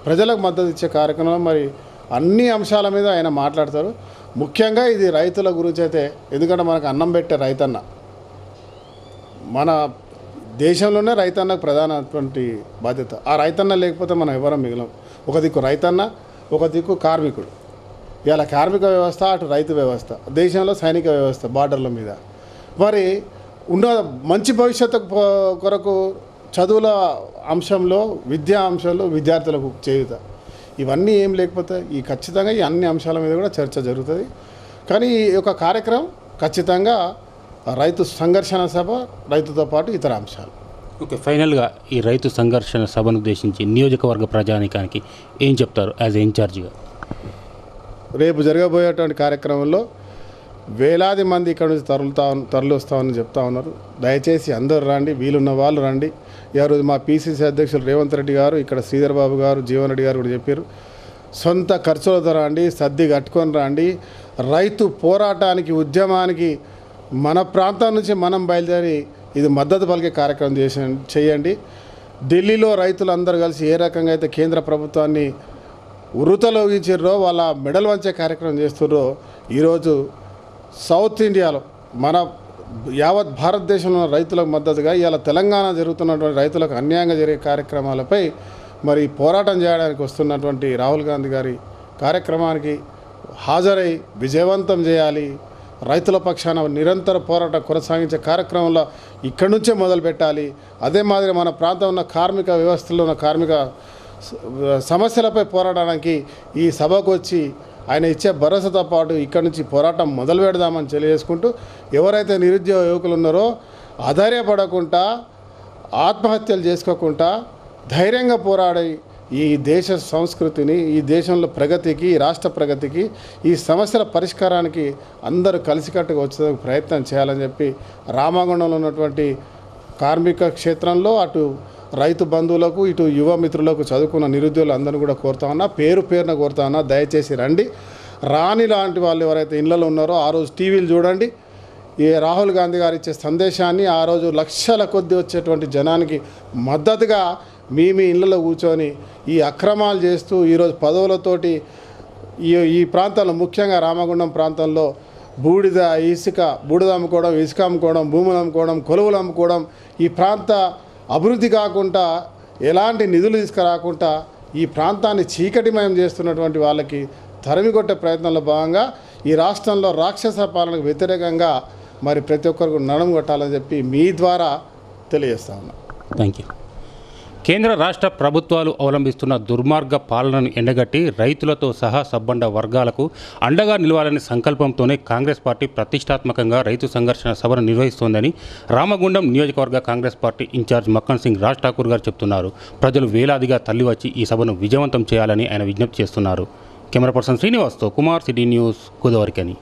ప్రజలకు మద్దతు ఇచ్చే కార్యక్రమం మరి అన్ని అంశాల మీద ఆయన మాట్లాడతారు. ముఖ్యంగా ఇది రైతుల గురించి అయితే, ఎందుకంటే మనకు అన్నం పెట్టే రైతన్న, మన దేశంలోనే రైతన్నకు ప్రధానటువంటి బాధ్యత. ఆ రైతన్న లేకపోతే మనం ఎవరం మిగిలం. ఒక దిక్కు రైతన్న, ఒక దిక్కు కార్మికుడు. ఇలా కార్మిక వ్యవస్థ, అటు రైతు వ్యవస్థ, దేశంలో సైనిక వ్యవస్థ బార్డర్ల మీద. మరి ఉన్న మంచి భవిష్యత్తు కొరకు చదువుల అంశంలో, విద్యా అంశంలో విద్యార్థులకు చేయుత, ఇవన్నీ ఏం లేకపోతే ఖచ్చితంగా ఈ అన్ని అంశాల మీద కూడా చర్చ జరుగుతుంది. కానీ ఈ యొక్క కార్యక్రమం ఖచ్చితంగా రైతు సంఘర్షణ సభ, రైతుతో పాటు ఇతర అంశాలు. ఓకే, ఫైనల్గా ఈ రైతు సంఘర్షణ సభను ఉద్దేశించి నియోజకవర్గ ప్రజానీకానికి ఏం చెప్తారు యాజ్ ఏ ఇన్ఛార్జిగా? రేపు జరగబోయేటువంటి కార్యక్రమంలో వేలాది మంది ఇక్కడ నుంచి తరలి వస్తామని చెప్తా ఉన్నారు. దయచేసి అందరూ రండి, వీలున్న వాళ్ళు రండి. ఈరోజు మా పీసీసీ అధ్యక్షులు రేవంత్ రెడ్డి గారు, ఇక్కడ శ్రీధర్ బాబు గారు, జీవన్ రెడ్డి గారు కూడా చెప్పారు, సొంత ఖర్చులతో రండి, సర్ది కట్టుకొని రండి. రైతు పోరాటానికి, ఉద్యమానికి మన ప్రాంతం నుంచి మనం బయలుదేరి ఇది మద్దతు పలికే కార్యక్రమం చేయండి. ఢిల్లీలో రైతులందరూ కలిసి ఏ రకంగా అయితే కేంద్ర ప్రభుత్వాన్ని ఉరుతలోగించారో, వాళ్ళ మెడల్ వంచే కార్యక్రమం చేస్తున్నారో, ఈరోజు సౌత్ ఇండియాలో మన యావత్ భారతదేశంలో రైతులకు మద్దతుగా ఇవాళ తెలంగాణ జరుగుతున్నటువంటి రైతులకు అన్యాయంగా జరిగే కార్యక్రమాలపై మరి పోరాటం చేయడానికి వస్తున్నటువంటి రాహుల్ గాంధీ గారి కార్యక్రమానికి హాజరై విజయవంతం చేయాలి. రైతుల పక్షాన నిరంతర పోరాటం కొనసాగించే కార్యక్రమంలో ఇక్కడి నుంచే మొదలు పెట్టాలి. అదే మాదిరి మన ప్రాంతం ఉన్న కార్మిక వ్యవస్థలో ఉన్న కార్మిక సమస్యలపై పోరాడడానికి ఈ సభకు వచ్చి ఆయన ఇచ్చే భరోసాతో పాటు ఇక్కడి నుంచి పోరాటం మొదలు పెడదామని తెలియజేసుకుంటూ, ఎవరైతే నిరుద్యోగ యువకులు ఉన్నారో ఆధార్యపడకుండా ఆత్మహత్యలు చేసుకోకుండా ధైర్యంగా పోరాడి ఈ దేశ సంస్కృతిని, ఈ దేశంలో ప్రగతికి, ఈ రాష్ట్ర ప్రగతికి, ఈ సమస్యల పరిష్కారానికి అందరూ కలిసికట్టుగా వచ్చేందుకు ప్రయత్నం చేయాలని చెప్పి రామగుండంలో ఉన్నటువంటి కార్మిక క్షేత్రంలో అటు రైతు బంధువులకు ఇటు యువ మిత్రులకు చదువుకున్న నిరుద్యోగులు అందరూ కూడా కోరుతా ఉన్నా, పేరున కోరుతా ఉన్నా, దయచేసి రండి. రాని లాంటి వాళ్ళు ఎవరైతే ఇళ్లలో ఉన్నారో ఆ రోజు టీవీలు చూడండి. ఈ రాహుల్ గాంధీ గారు ఇచ్చే సందేశాన్ని ఆ రోజు లక్షల కొద్ది వచ్చేటువంటి జనానికి మద్దతుగా మీ ఇళ్లలో కూర్చొని ఈ అక్రమాలు చేస్తూ ఈరోజు పదవులతోటి ఈ ప్రాంతంలో ముఖ్యంగా రామగుండం ప్రాంతంలో బూడిద అమ్ముకోవడం, ఇసుక అమ్ముకోవడం, భూములు అమ్ముకోవడం, కొలువులు అమ్ముకోవడం, ఈ ప్రాంత అభివృద్ధి కాకుండా ఎలాంటి నిధులు తీసుకురాకుండా ఈ ప్రాంతాన్ని చీకటిమయం చేస్తున్నటువంటి వాళ్ళకి తరిమికొట్టే ప్రయత్నంలో భాగంగా ఈ రాష్ట్రంలో రాక్షస పాలనకు వ్యతిరేకంగా మరి ప్రతి ఒక్కరికి నడుము కొట్టాలని చెప్పి మీ ద్వారా తెలియజేస్తా ఉన్నా. Thank you. కేంద్ర రాష్ట్ర ప్రభుత్వాలు అవలంబిస్తున్న దుర్మార్గ పాలనను ఎండగట్టి రైతులతో సహా సబ్బండ వర్గాలకు అండగా నిలవాలనే సంకల్పంతోనే కాంగ్రెస్ పార్టీ ప్రతిష్టాత్మకంగా రైతు సంఘర్షణ సభను నిర్వహిస్తోందని రామగుండం నియోజకవర్గ కాంగ్రెస్ పార్టీ ఇన్ఛార్జ్ మక్కన్ సింగ్ రాజ్ ఠాకూర్ గారు చెప్తున్నారు. ప్రజలు వేలాదిగా తరలివచ్చి ఈ సభను విజయవంతం చేయాలని ఆయన విజ్ఞప్తి చేస్తున్నారు. కెమెరా పర్సన్ శ్రీనివాస్తో కుమార్, సిటీ న్యూస్, గోదావరికని.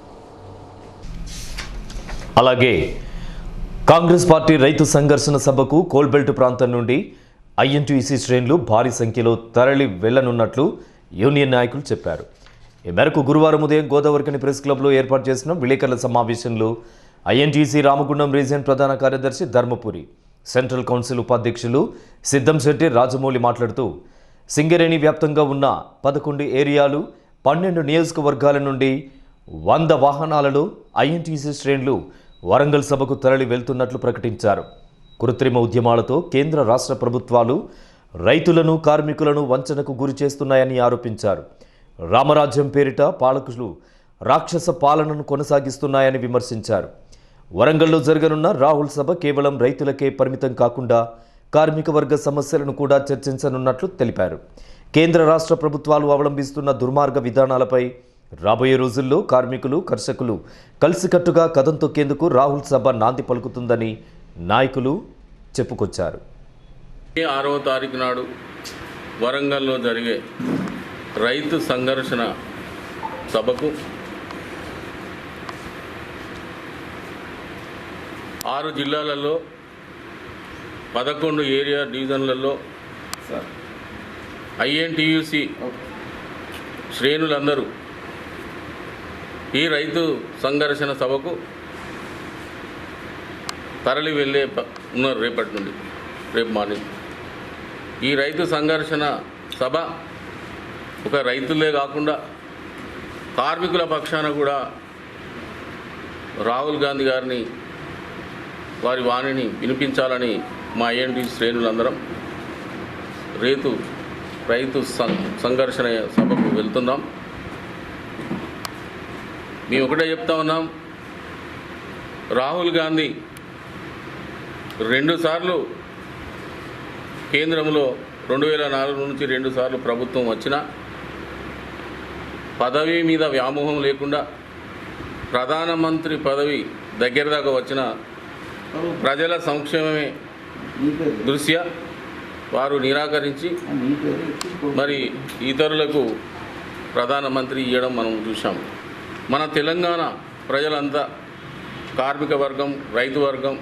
అలాగే కాంగ్రెస్ పార్టీ రైతు సంఘర్షణ సభకు కోల్బెల్ట్ ప్రాంతం నుండి ఐఎన్టీయూసీ శ్రేణులు భారీ సంఖ్యలో తరలి వెళ్లనున్నట్లు యూనియన్ నాయకులు చెప్పారు. ఈ మేరకు గురువారం ఉదయం గోదావరికని ప్రెస్ క్లబ్లో ఏర్పాటు చేసిన విలేకరుల సమావేశంలో ఐఎన్టీయూసీ రామగుండం రీజియన్ ప్రధాన కార్యదర్శి ధర్మపురి, సెంట్రల్ కౌన్సిల్ ఉపాధ్యక్షులు సిద్ధంశెట్టి రాజమౌళి మాట్లాడుతూ, సింగరేణి వ్యాప్తంగా ఉన్న 11 ఏరియాలు, 12 నియోజకవర్గాల నుండి 100 వాహనాలలో ఐఎన్టీయూసీ శ్రేణులు వరంగల్ సభకు తరలి వెళ్తున్నట్లు ప్రకటించారు. కృత్రిమ ఉద్యమాలతో కేంద్ర రాష్ట్ర ప్రభుత్వాలు రైతులను, కార్మికులను వంచనకు గురి చేస్తున్నాయని ఆరోపించారు. రామరాజ్యం పేరిట పాలకులు రాక్షస పాలనను కొనసాగిస్తున్నాయని విమర్శించారు. వరంగల్లో జరగనున్న రాహుల్ సభ కేవలం రైతులకే పరిమితం కాకుండా కార్మిక వర్గ సమస్యలను కూడా చర్చించనున్నట్లు తెలిపారు. కేంద్ర రాష్ట్ర ప్రభుత్వాలు అవలంబిస్తున్న దుర్మార్గ విధానాలపై రాబోయే రోజుల్లో కార్మికులు, కర్షకులు కలిసికట్టుగా కదం తొక్కేందుకు రాహుల్ సభ నాంది పలుకుతుందని నాయకులు చెప్పుకొచ్చారు. 6వ తారీఖు నాడు వరంగల్లో జరిగే రైతు సంఘర్షణ సభకు 6 జిల్లాలలో 11 ఏరియా డివిజన్లలో ఐఎన్టీయూసీ శ్రేణులందరూ ఈ రైతు సంఘర్షణ సభకు తరలి వెళ్ళే ఉన్నారు. రేపు మార్నింగ్ ఈ రైతు సంఘర్షణ సభ ఒక రైతులే కాకుండా కార్మికుల పక్షాన కూడా రాహుల్ గాంధీ గారిని, వారి వాణిని వినిపించాలని మా ఐఎన్టీ శ్రేణులందరం రైతు సంఘర్షణ సభకు వెళ్తున్నాం. మేము ఒకటే చెప్తా ఉన్నాం, రాహుల్ గాంధీ 2 సార్లు కేంద్రంలో 2004 నుంచి 2 సార్లు ప్రభుత్వం వచ్చినా పదవి మీద వ్యామోహం లేకుండా ప్రధానమంత్రి పదవి దగ్గర దాకా వచ్చిన ప్రజల సంక్షేమమే దృష్ట్యా వారు నిరాకరించి మరి ఇతరులకు ప్రధానమంత్రి ఇవ్వడం మనం చూసాం. మన తెలంగాణ ప్రజలంతా కార్మిక వర్గం, రైతు వర్గం,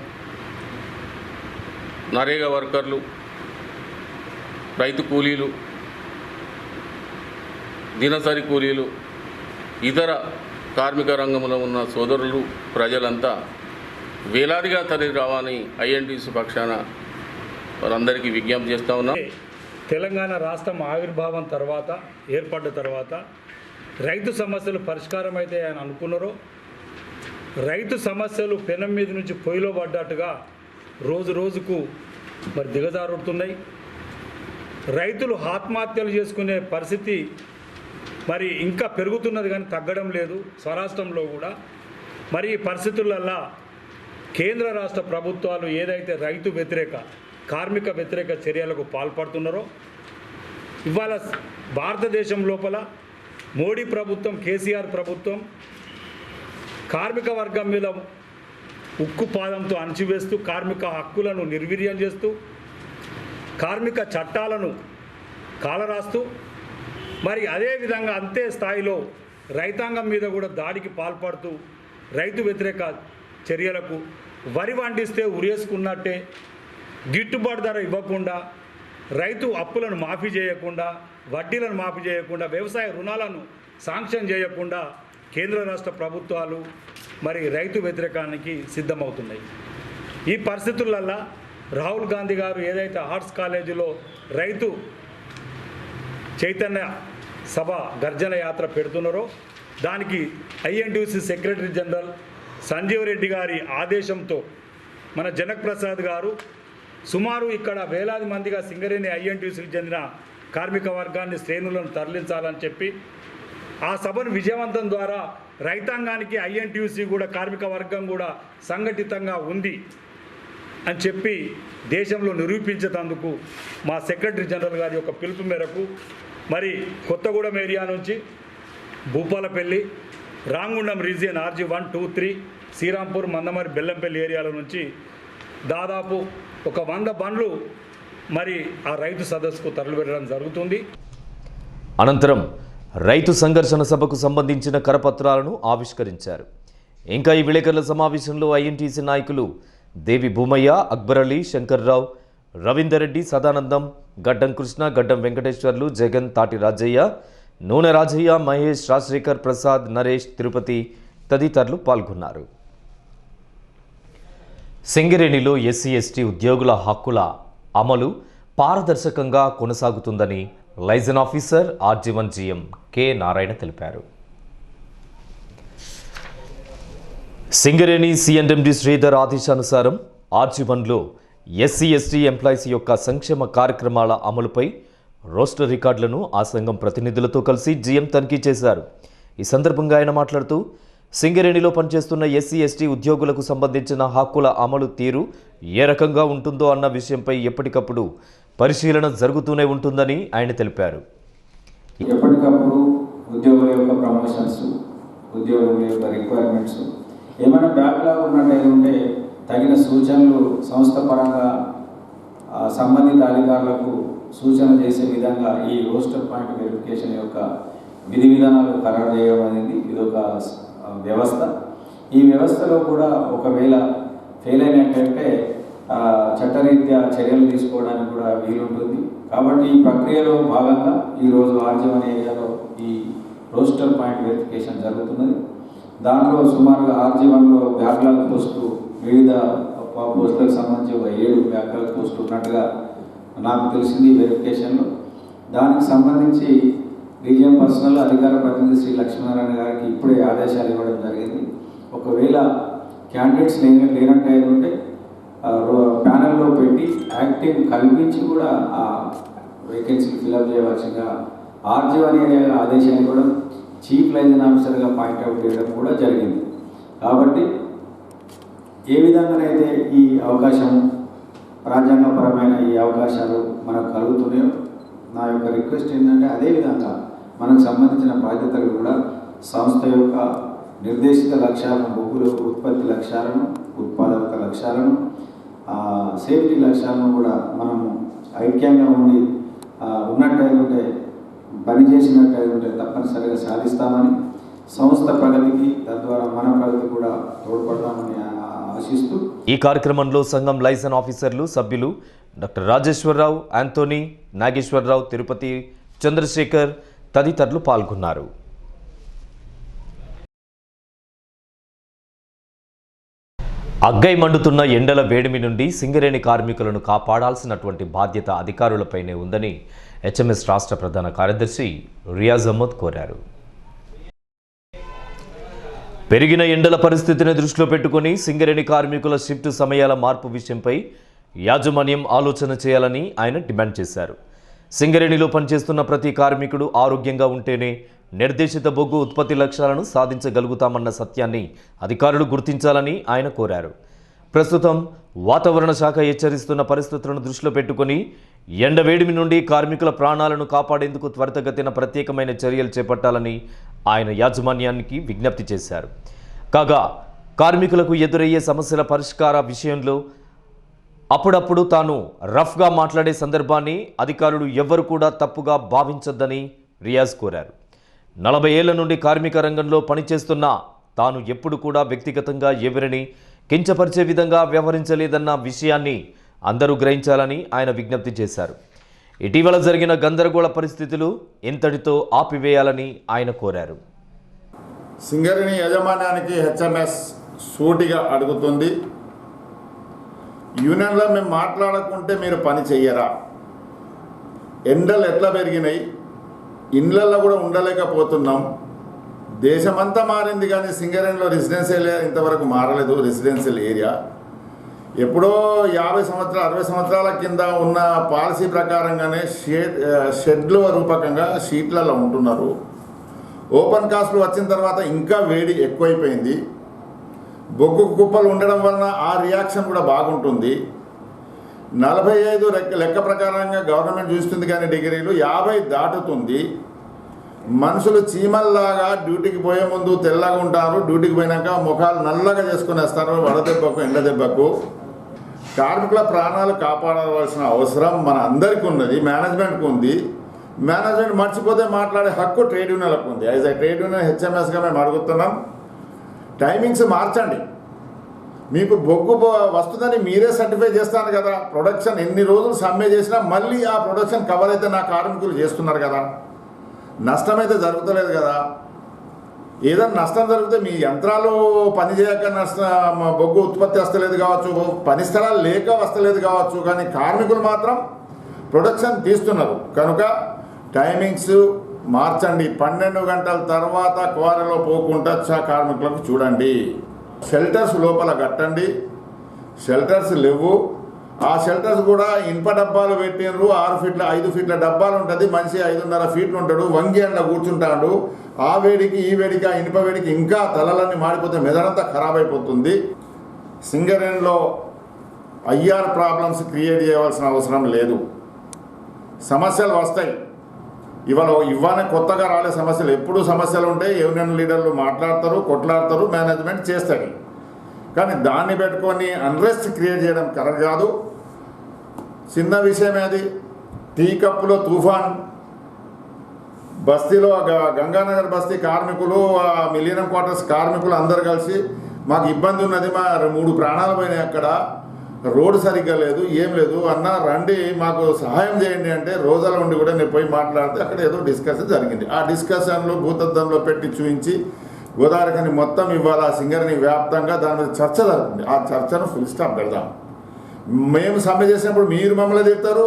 నరేగా వర్కర్లు, రైతు కూలీలు, దినసరి కూలీలు, ఇతర కార్మిక రంగంలో ఉన్న సోదరులు, ప్రజలంతా వేలాదిగా తరలి రావాలని ఐఎన్టీసీ పక్షాన వారందరికీ విజ్ఞప్తి చేస్తూ ఉన్నాం. తెలంగాణ రాష్ట్రం ఆవిర్భావం తర్వాత, ఏర్పడ్డ తర్వాత రైతు సమస్యలు పరిష్కారం అయితే అని అనుకున్నారో, రైతు సమస్యలు పెనం మీద నుంచి పొయ్యిలో పడ్డట్టుగా రోజు రోజుకు మరి దిగజారుతున్నాయి. రైతులు ఆత్మహత్యలు చేసుకునే పరిస్థితి మరి ఇంకా పెరుగుతున్నది కానీ తగ్గడం లేదు. స్వరాష్ట్రంలో కూడా మరి ఈ పరిస్థితులల్లో కేంద్ర రాష్ట్ర ప్రభుత్వాలు ఏదైతే రైతు వ్యతిరేక కార్మిక వ్యతిరేక చర్యలకు పాల్పడుతున్నారో ఇవాళ భారతదేశం లోపల మోడీ ప్రభుత్వం కేసీఆర్ ప్రభుత్వం కార్మిక వర్గం మీద ఉక్కు పాదంతో అణచివేస్తూ కార్మిక హక్కులను నిర్వీర్యం చేస్తూ కార్మిక చట్టాలను కాలరాస్తూ మరి అదేవిధంగా అంతే స్థాయిలో రైతాంగం మీద కూడా దాడికి పాల్పడుతూ రైతు వ్యతిరేక చర్యలకు వరి వండిస్తే ఉరేసుకున్నట్టే గిట్టుబాటు ధర ఇవ్వకుండా రైతు అప్పులను మాఫీ చేయకుండా వడ్డీలను మాఫీ చేయకుండా వ్యవసాయ రుణాలను శాంక్షన్ చేయకుండా కేంద్ర రాష్ట్ర ప్రభుత్వాలు మరి రైతు వ్యతిరేకానికి సిద్ధమవుతున్నాయి. ఈ పరిస్థితులల్లో రాహుల్ గాంధీ గారు ఏదైతే ఆర్ట్స్ కాలేజీలో రైతు చైతన్య సభ గర్జన యాత్ర పెడుతున్నారో దానికి INTUC secretary general Sanjeev Reddy గారి ఆదేశంతో మన జనక్ ప్రసాద్ గారు సుమారు ఇక్కడ వేలాది మందిగా సింగరేణి ఐఎన్టీయూసీకి చెందిన కార్మిక వర్గాన్ని శ్రేణులను తరలించాలని చెప్పి ఆ సభను విజయవంతం ద్వారా రైతాంగానికి ఐఎన్టీయూసీ కూడా కార్మిక వర్గం కూడా సంఘటితంగా ఉంది అని చెప్పి దేశంలో నిరూపించేందుకు మా సెక్రటరీ జనరల్ గారి యొక్క పిలుపు మేరకు మరి కొత్తగూడెం ఏరియా నుంచి భూపాలపల్లి రామగుండం రీజియన్ RG 1, 2, 3 శ్రీరాంపూర్ మందమరి బెల్లంపల్లి ఏరియాల నుంచి దాదాపు ఒక 100 బండ్లు మరి ఆ రైతు సదస్సుకు తరలిపెట్టడం జరుగుతుంది. అనంతరం రైతు సంఘర్షణ సభకు సంబంధించిన కరపత్రాలను ఆవిష్కరించారు. ఇంకా ఈ విలేకరుల సమావేశంలో ఐఎన్టీసీ నాయకులు దేవి భూమయ్య, అక్బర్ అలీ, శంకర్రావు, రవీందర్ రెడ్డి, సదానందం, గడ్డం కృష్ణ, గడ్డం వెంకటేశ్వర్లు, జగన్, తాటి రాజయ్య, నూనె రాజయ్య, మహేష్, రాజశేఖర్ ప్రసాద్, నరేష్, తిరుపతి తదితరులు పాల్గొన్నారు. సింగరేణిలో SC/ST ఉద్యోగుల హక్కుల అమలు పారదర్శకంగా కొనసాగుతుందని liaison officer RG1 GM K Narayana తెలిపారు. సింగరేణి C&MD శ్రీధర్ ఆదేశానుసారం RG1లో SC/ST ఎంప్లాయీస్ యొక్క సంక్షేమ కార్యక్రమాల అమలుపై రోస్టర్ రికార్డులను ఆ సంఘం ప్రతినిధులతో కలిసి GM తనిఖీ చేశారు. ఈ సందర్భంగా ఆయన మాట్లాడుతూ సింగరేణిలో పనిచేస్తున్న SC/ST ఉద్యోగులకు సంబంధించిన హక్కుల అమలు తీరు ఏ రకంగా ఉంటుందో అన్న విషయంపై ఎప్పటికప్పుడు పరిశీలన జరుగుతూనే ఉంటుందని ఆయన తెలిపారు. ఎప్పటికప్పుడు ఉద్యోగుల యొక్క ప్రమోషన్స్, ఉద్యోగుల యొక్క రిక్వైర్మెంట్స్ ఏమైనా బ్యాక్లాగ్ ఉన్నట్టయితే తగిన సూచనలు సంస్థ పరంగా సంబంధిత అధికారులకు సూచన చేసే విధంగా ఈ రోస్టర్ పాయింట్ వెరిఫికేషన్ యొక్క విధి విధానాలు ఖరారు చేయడం అనేది ఇదొక వ్యవస్థ. ఈ వ్యవస్థలో కూడా ఒకవేళ ఫెయిల్ అయినట్టయితే చట్టరీత్యా చర్యలు తీసుకోవడానికి కూడా వీలుంటుంది. కాబట్టి ఈ ప్రక్రియలో భాగంగా ఈరోజు RG1 ఏరియాలో ఈ రోస్టర్ పాయింట్ వెరిఫికేషన్ జరుగుతున్నది. దాంట్లో సుమారుగా RG1లో బ్యాక్లాగ్ పోస్టులు వివిధ పోస్టులకు సంబంధించి ఒక 7 బ్యాక్లాగ్ పోస్టులు ఉన్నట్టుగా నాకు తెలిసింది వెరిఫికేషన్లో. దానికి సంబంధించి రీజియన్ పర్సనల్ అధికార ప్రతినిధి శ్రీ లక్ష్మీనారాయణ గారికి ఇప్పుడే ఆదేశాలు ఇవ్వడం జరిగింది. ఒకవేళ క్యాండిడేట్స్ లేనట్టు ఉంటే ప్యానెల్లో పెట్టి యాక్టివ్ కల్పించి కూడా ఆ వేకెన్సీ ఫిల్అప్ చేయవలసిందిగా RG1 ఏరియా ఆదేశాన్ని కూడా చీఫ్ లైజన్ ఆఫీసర్గా పాయింట్అవుట్ చేయడం కూడా జరిగింది. కాబట్టి ఏ విధంగానైతే ఈ అవకాశం రాజ్యాంగపరమైన ఈ అవకాశాలు మనకు కలుగుతున్నాయో నా యొక్క రిక్వెస్ట్ ఏంటంటే అదేవిధంగా మనకు సంబంధించిన బాధ్యతలు కూడా సంస్థ యొక్క నిర్దేశిత లక్ష్యాలను, బొగ్గుల ఉత్పత్తి లక్ష్యాలను, ఉత్పాదక లక్ష్యాలను, సేఫ్టీ లక్ష్యాలను కూడా మనము ఐక్యంగా ఉండి ఉన్నట్టయితే పనిచేసినట్టయితే తప్పనిసరిగా సాధిస్తామని, సంస్థ ప్రగతికి తద్వారా మన ప్రగతి కూడా తోడ్పడతామని ఆశిస్తూ ఈ కార్యక్రమంలో సంఘం లైసెన్స్ ఆఫీసర్లు, సభ్యులు డాక్టర్ రాజేశ్వరరావు, యాంటోనీ, నాగేశ్వరరావు, తిరుపతి, చంద్రశేఖర్ తదితరులు పాల్గొన్నారు. అగ్గై మండుతున్న ఎండల వేడిమి నుండి సింగరేణి కార్మికులను కాపాడాల్సినటువంటి బాధ్యత అధికారులపైనే ఉందని HMS రాష్ట్ర ప్రధాన కార్యదర్శి రియాజ్ అహ్మద్ కోరారు. పెరిగిన ఎండల పరిస్థితిని దృష్టిలో పెట్టుకుని సింగరేణి కార్మికుల షిఫ్ట్ సమయాల మార్పు విషయంపై యాజమాన్యం ఆలోచన చేయాలని ఆయన డిమాండ్ చేశారు. సింగరేణిలో పనిచేస్తున్న ప్రతి కార్మికుడు ఆరోగ్యంగా ఉంటేనే నిర్దేశిత బొగ్గు ఉత్పత్తి లక్ష్యాలను సాధించగలుగుతామన్న సత్యాన్ని అధికారులు గుర్తించాలని ఆయన కోరారు. ప్రస్తుతం వాతావరణ శాఖ హెచ్చరిస్తున్న పరిస్థితులను దృష్టిలో పెట్టుకుని ఎండవేడిమి నుండి కార్మికుల ప్రాణాలను కాపాడేందుకు త్వరితగతిన ప్రత్యేకమైన చర్యలు చేపట్టాలని ఆయన యాజమాన్యానికి విజ్ఞప్తి చేశారు. కాగా కార్మికులకు ఎదురయ్యే సమస్యల పరిష్కార విషయంలో అప్పుడప్పుడు తాను రఫ్గా మాట్లాడే సందర్భాన్ని అధికారులు ఎవ్వరు కూడా తప్పుగా భావించొద్దని రియాజ్ కోరారు. 40 ఏళ్ల నుండి కార్మిక రంగంలో పనిచేస్తున్న తాను ఎప్పుడు కూడా వ్యక్తిగతంగా ఎవరిని కించపరిచే విధంగా వ్యవహరించలేదన్న విషయాన్ని అందరూ గ్రహించాలని ఆయన విజ్ఞప్తి చేశారు. ఇటీవల జరిగిన గందరగోళ పరిస్థితులు ఇంతటితో ఆపివేయాలని ఆయన కోరారు. సింగరేణి యాజమాన్యానికి హెచ్ఎంఎస్ సూటిగా అడుగుతుంది, యూనియన్లో మేము మాట్లాడకుంటే మీరు పని చెయ్యరా? ఎండలు ఎట్లా పెరిగినాయి, ఇండ్లల్లో కూడా ఉండలేకపోతున్నాం. దేశమంతా మారింది కానీ సింగరేణిలో రెసిడెన్షియల్ ఏరియా ఇంతవరకు మారలేదు. రెసిడెన్షియల్ ఏరియా ఎప్పుడో 50 సంవత్సరాలు 60 సంవత్సరాల కింద ఉన్న పాలసీ ప్రకారంగానే షెడ్ల రూపకంగా షీట్లలో ఉంటున్నారు. ఓపెన్ కాస్ట్లు వచ్చిన తర్వాత ఇంకా వేడి ఎక్కువైపోయింది. బొగ్గు కుప్పలు ఉండడం వలన ఆ రియాక్షన్ కూడా బాగుంటుంది. 45 లెక్క ప్రకారంగా గవర్నమెంట్ చూస్తుంది కానీ డిగ్రీలు 50 దాటుతుంది. మనుషులు చీమల్లాగా డ్యూటీకి పోయే ముందు తెల్లగా ఉంటారు, డ్యూటీకి పోయినాక ముఖాలు నల్లగా చేసుకుని వస్తారు వడదెబ్బకు ఎండ దెబ్బకు. కార్మికుల ప్రాణాలు కాపాడవలసిన అవసరం మన అందరికీ ఉన్నది, మేనేజ్మెంట్కి ఉంది. మేనేజ్మెంట్ మర్చిపోతే మాట్లాడే హక్కు ట్రేడ్ యూనియన్లకు ఉంది. యాజ్ ఏ ట్రేడ్ యూనియన్ హెచ్ఎంఎస్గా మేము అడుగుతున్నాం, టైమింగ్స్ మార్చండి. మీకు బొగ్గు వస్తుందని మీరే సర్టిఫై చేస్తారు కదా. ప్రొడక్షన్ ఎన్ని రోజులు సమ్మె చేసినా మళ్ళీ ఆ ప్రొడక్షన్ కవర్ అయితే నా కార్మికులు చేస్తున్నారు కదా. నష్టమైతే జరుగుతలేదు కదా. ఏదైనా నష్టం జరిగితే మీ యంత్రాలు పనిచేయక బొగ్గు ఉత్పత్తి వస్తలేదు కావచ్చు, పని స్థలాలు లేక వస్తలేదు కావచ్చు, కానీ కార్మికులు మాత్రం ప్రొడక్షన్ తీస్తున్నారు. కనుక టైమింగ్స్ మార్చండి. 12 గంటల తర్వాత క్వారీలో పోకుండా కార్మికులకు చూడండి. షెల్టర్స్ లోపల కట్టండి. షెల్టర్స్ లేవు. ఆ షెల్టర్స్ కూడా ఇనుప డబ్బాలు పెట్టినరు. 6 ఫీట్ల 5 ఫీట్ల డబ్బాలు ఉంటుంది. మనిషి 5.5 ఫీట్లు ఉంటాడు, వంగి అండ కూర్చుంటాడు. ఆ వేడికి ఈ వేడికి ఆ ఇనుప వేడికి ఇంకా తలలన్నీ మాడిపోతే మెదడంతా ఖరాబ్ అయిపోతుంది. సింగరేణిలో ఐఆర్ ప్రాబ్లమ్స్ క్రియేట్ చేయవలసిన అవసరం లేదు. సమస్యలు వస్తాయి. ఇవాళ కొత్తగా రాలే సమస్యలు. ఎప్పుడు సమస్యలు ఉంటాయి. యూనియన్ లీడర్లు మాట్లాడతారు, కొట్లాడతారు, మేనేజ్మెంట్ చేస్తుంది. కానీ దాన్ని పెట్టుకొని అన్రెస్ట్ క్రియేట్ చేయడం కరెక్ట్ కాదు. చిన్న విషయమే అది. టీ కప్పులో తుఫాన్ బస్తీలో గంగానగర్ బస్తీ కార్మికులు, మిలీనియం క్వార్టర్స్ కార్మికులు అందరు కలిసి మాకు ఇబ్బంది ఉన్నది, మా 3 ప్రాణాలు పోయినాయి, అక్కడ రోడ్డు సరిగ్గా లేదు, ఏం లేదు అన్న, రండి మాకు సహాయం చేయండి అంటే రోజాల ఉండి కూడా నేను పోయి మాట్లాడితే అక్కడ ఏదో డిస్కషన్ జరిగింది. ఆ డిస్కషన్లో భూతద్దంలో పెట్టి చూపించి గోదావరికని మొత్తం ఇవాళ సింగరేణి వ్యాప్తంగా దాని మీద చర్చ జరుగుతుంది. ఆ చర్చను ఫుల్ స్టాప్ పెడదాం. మేము సమ్మె చేసినప్పుడు మీరు మమ్మల్ని తిడతారు,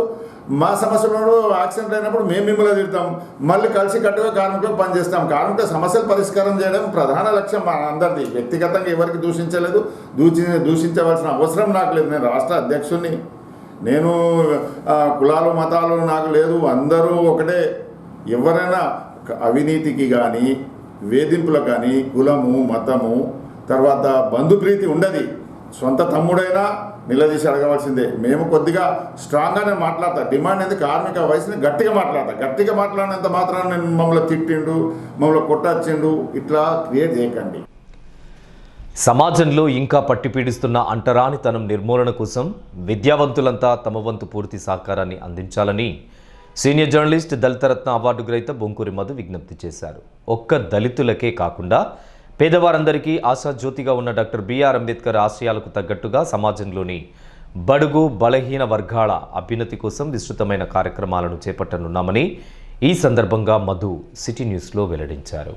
మా సమస్యలు యాక్సిడెంట్ అయినప్పుడు మేము మిమ్మల్ని తిడతాం. మళ్ళీ కలిసి కట్టుగా కార్మికులకు పనిచేస్తాం. కార్మికుల సమస్యలు పరిష్కారం చేయడం ప్రధాన లక్ష్యం మన అందరిది. వ్యక్తిగతంగా ఎవరికి దూషించలేదు, దూషించవలసిన అవసరం నాకు లేదు. నేను రాష్ట్ర అధ్యక్షుడిని. నేను కులాలు మతాలు నాకు లేదు, అందరూ ఒకటే. ఎవరైనా అవినీతికి కానీ వేధింపులకు కానీ కులము మతము తర్వాత బంధుప్రీతి ఉండదు. సొంత తమ్ముడైనా నిలదీసి అడగవలసిందే. మేము కొద్దిగా స్ట్రాంగ్గానే మాట్లాడతా. డిమాండ్ అనేది కార్మిక వయసుని గట్టిగా మాట్లాడతా. గట్టిగా మాట్లాడినంత మాత్రాన నేను మమ్మల్ని తిట్టిండు, మమ్మల్ని కొట్టచ్చిండు ఇట్లా క్రియేట్ చేయకండి. సమాజంలో ఇంకా పట్టి పీడిస్తున్న అంటరానితనం నిర్మూలన కోసం విద్యావంతులంతా తమ వంతు పూర్తి సహకారాన్ని అందించాలని సీనియర్ జర్నలిస్ట్ దళితరత్న అవార్డు గ్రహీత బొంకూరి మధు విజ్ఞప్తి చేశారు. ఒక్క దళితులకే కాకుండా పేదవారందరికీ ఆశాజ్యోతిగా ఉన్న డాక్టర్ బిఆర్ అంబేద్కర్ ఆశయాలకు తగ్గట్టుగా సమాజంలోని బడుగు బలహీన వర్గాల అభ్యున్నతి కోసం విస్తృతమైన కార్యక్రమాలను చేపట్టనున్నామని ఈ సందర్భంగా మధు సిటీ న్యూస్లో వెల్లడించారు.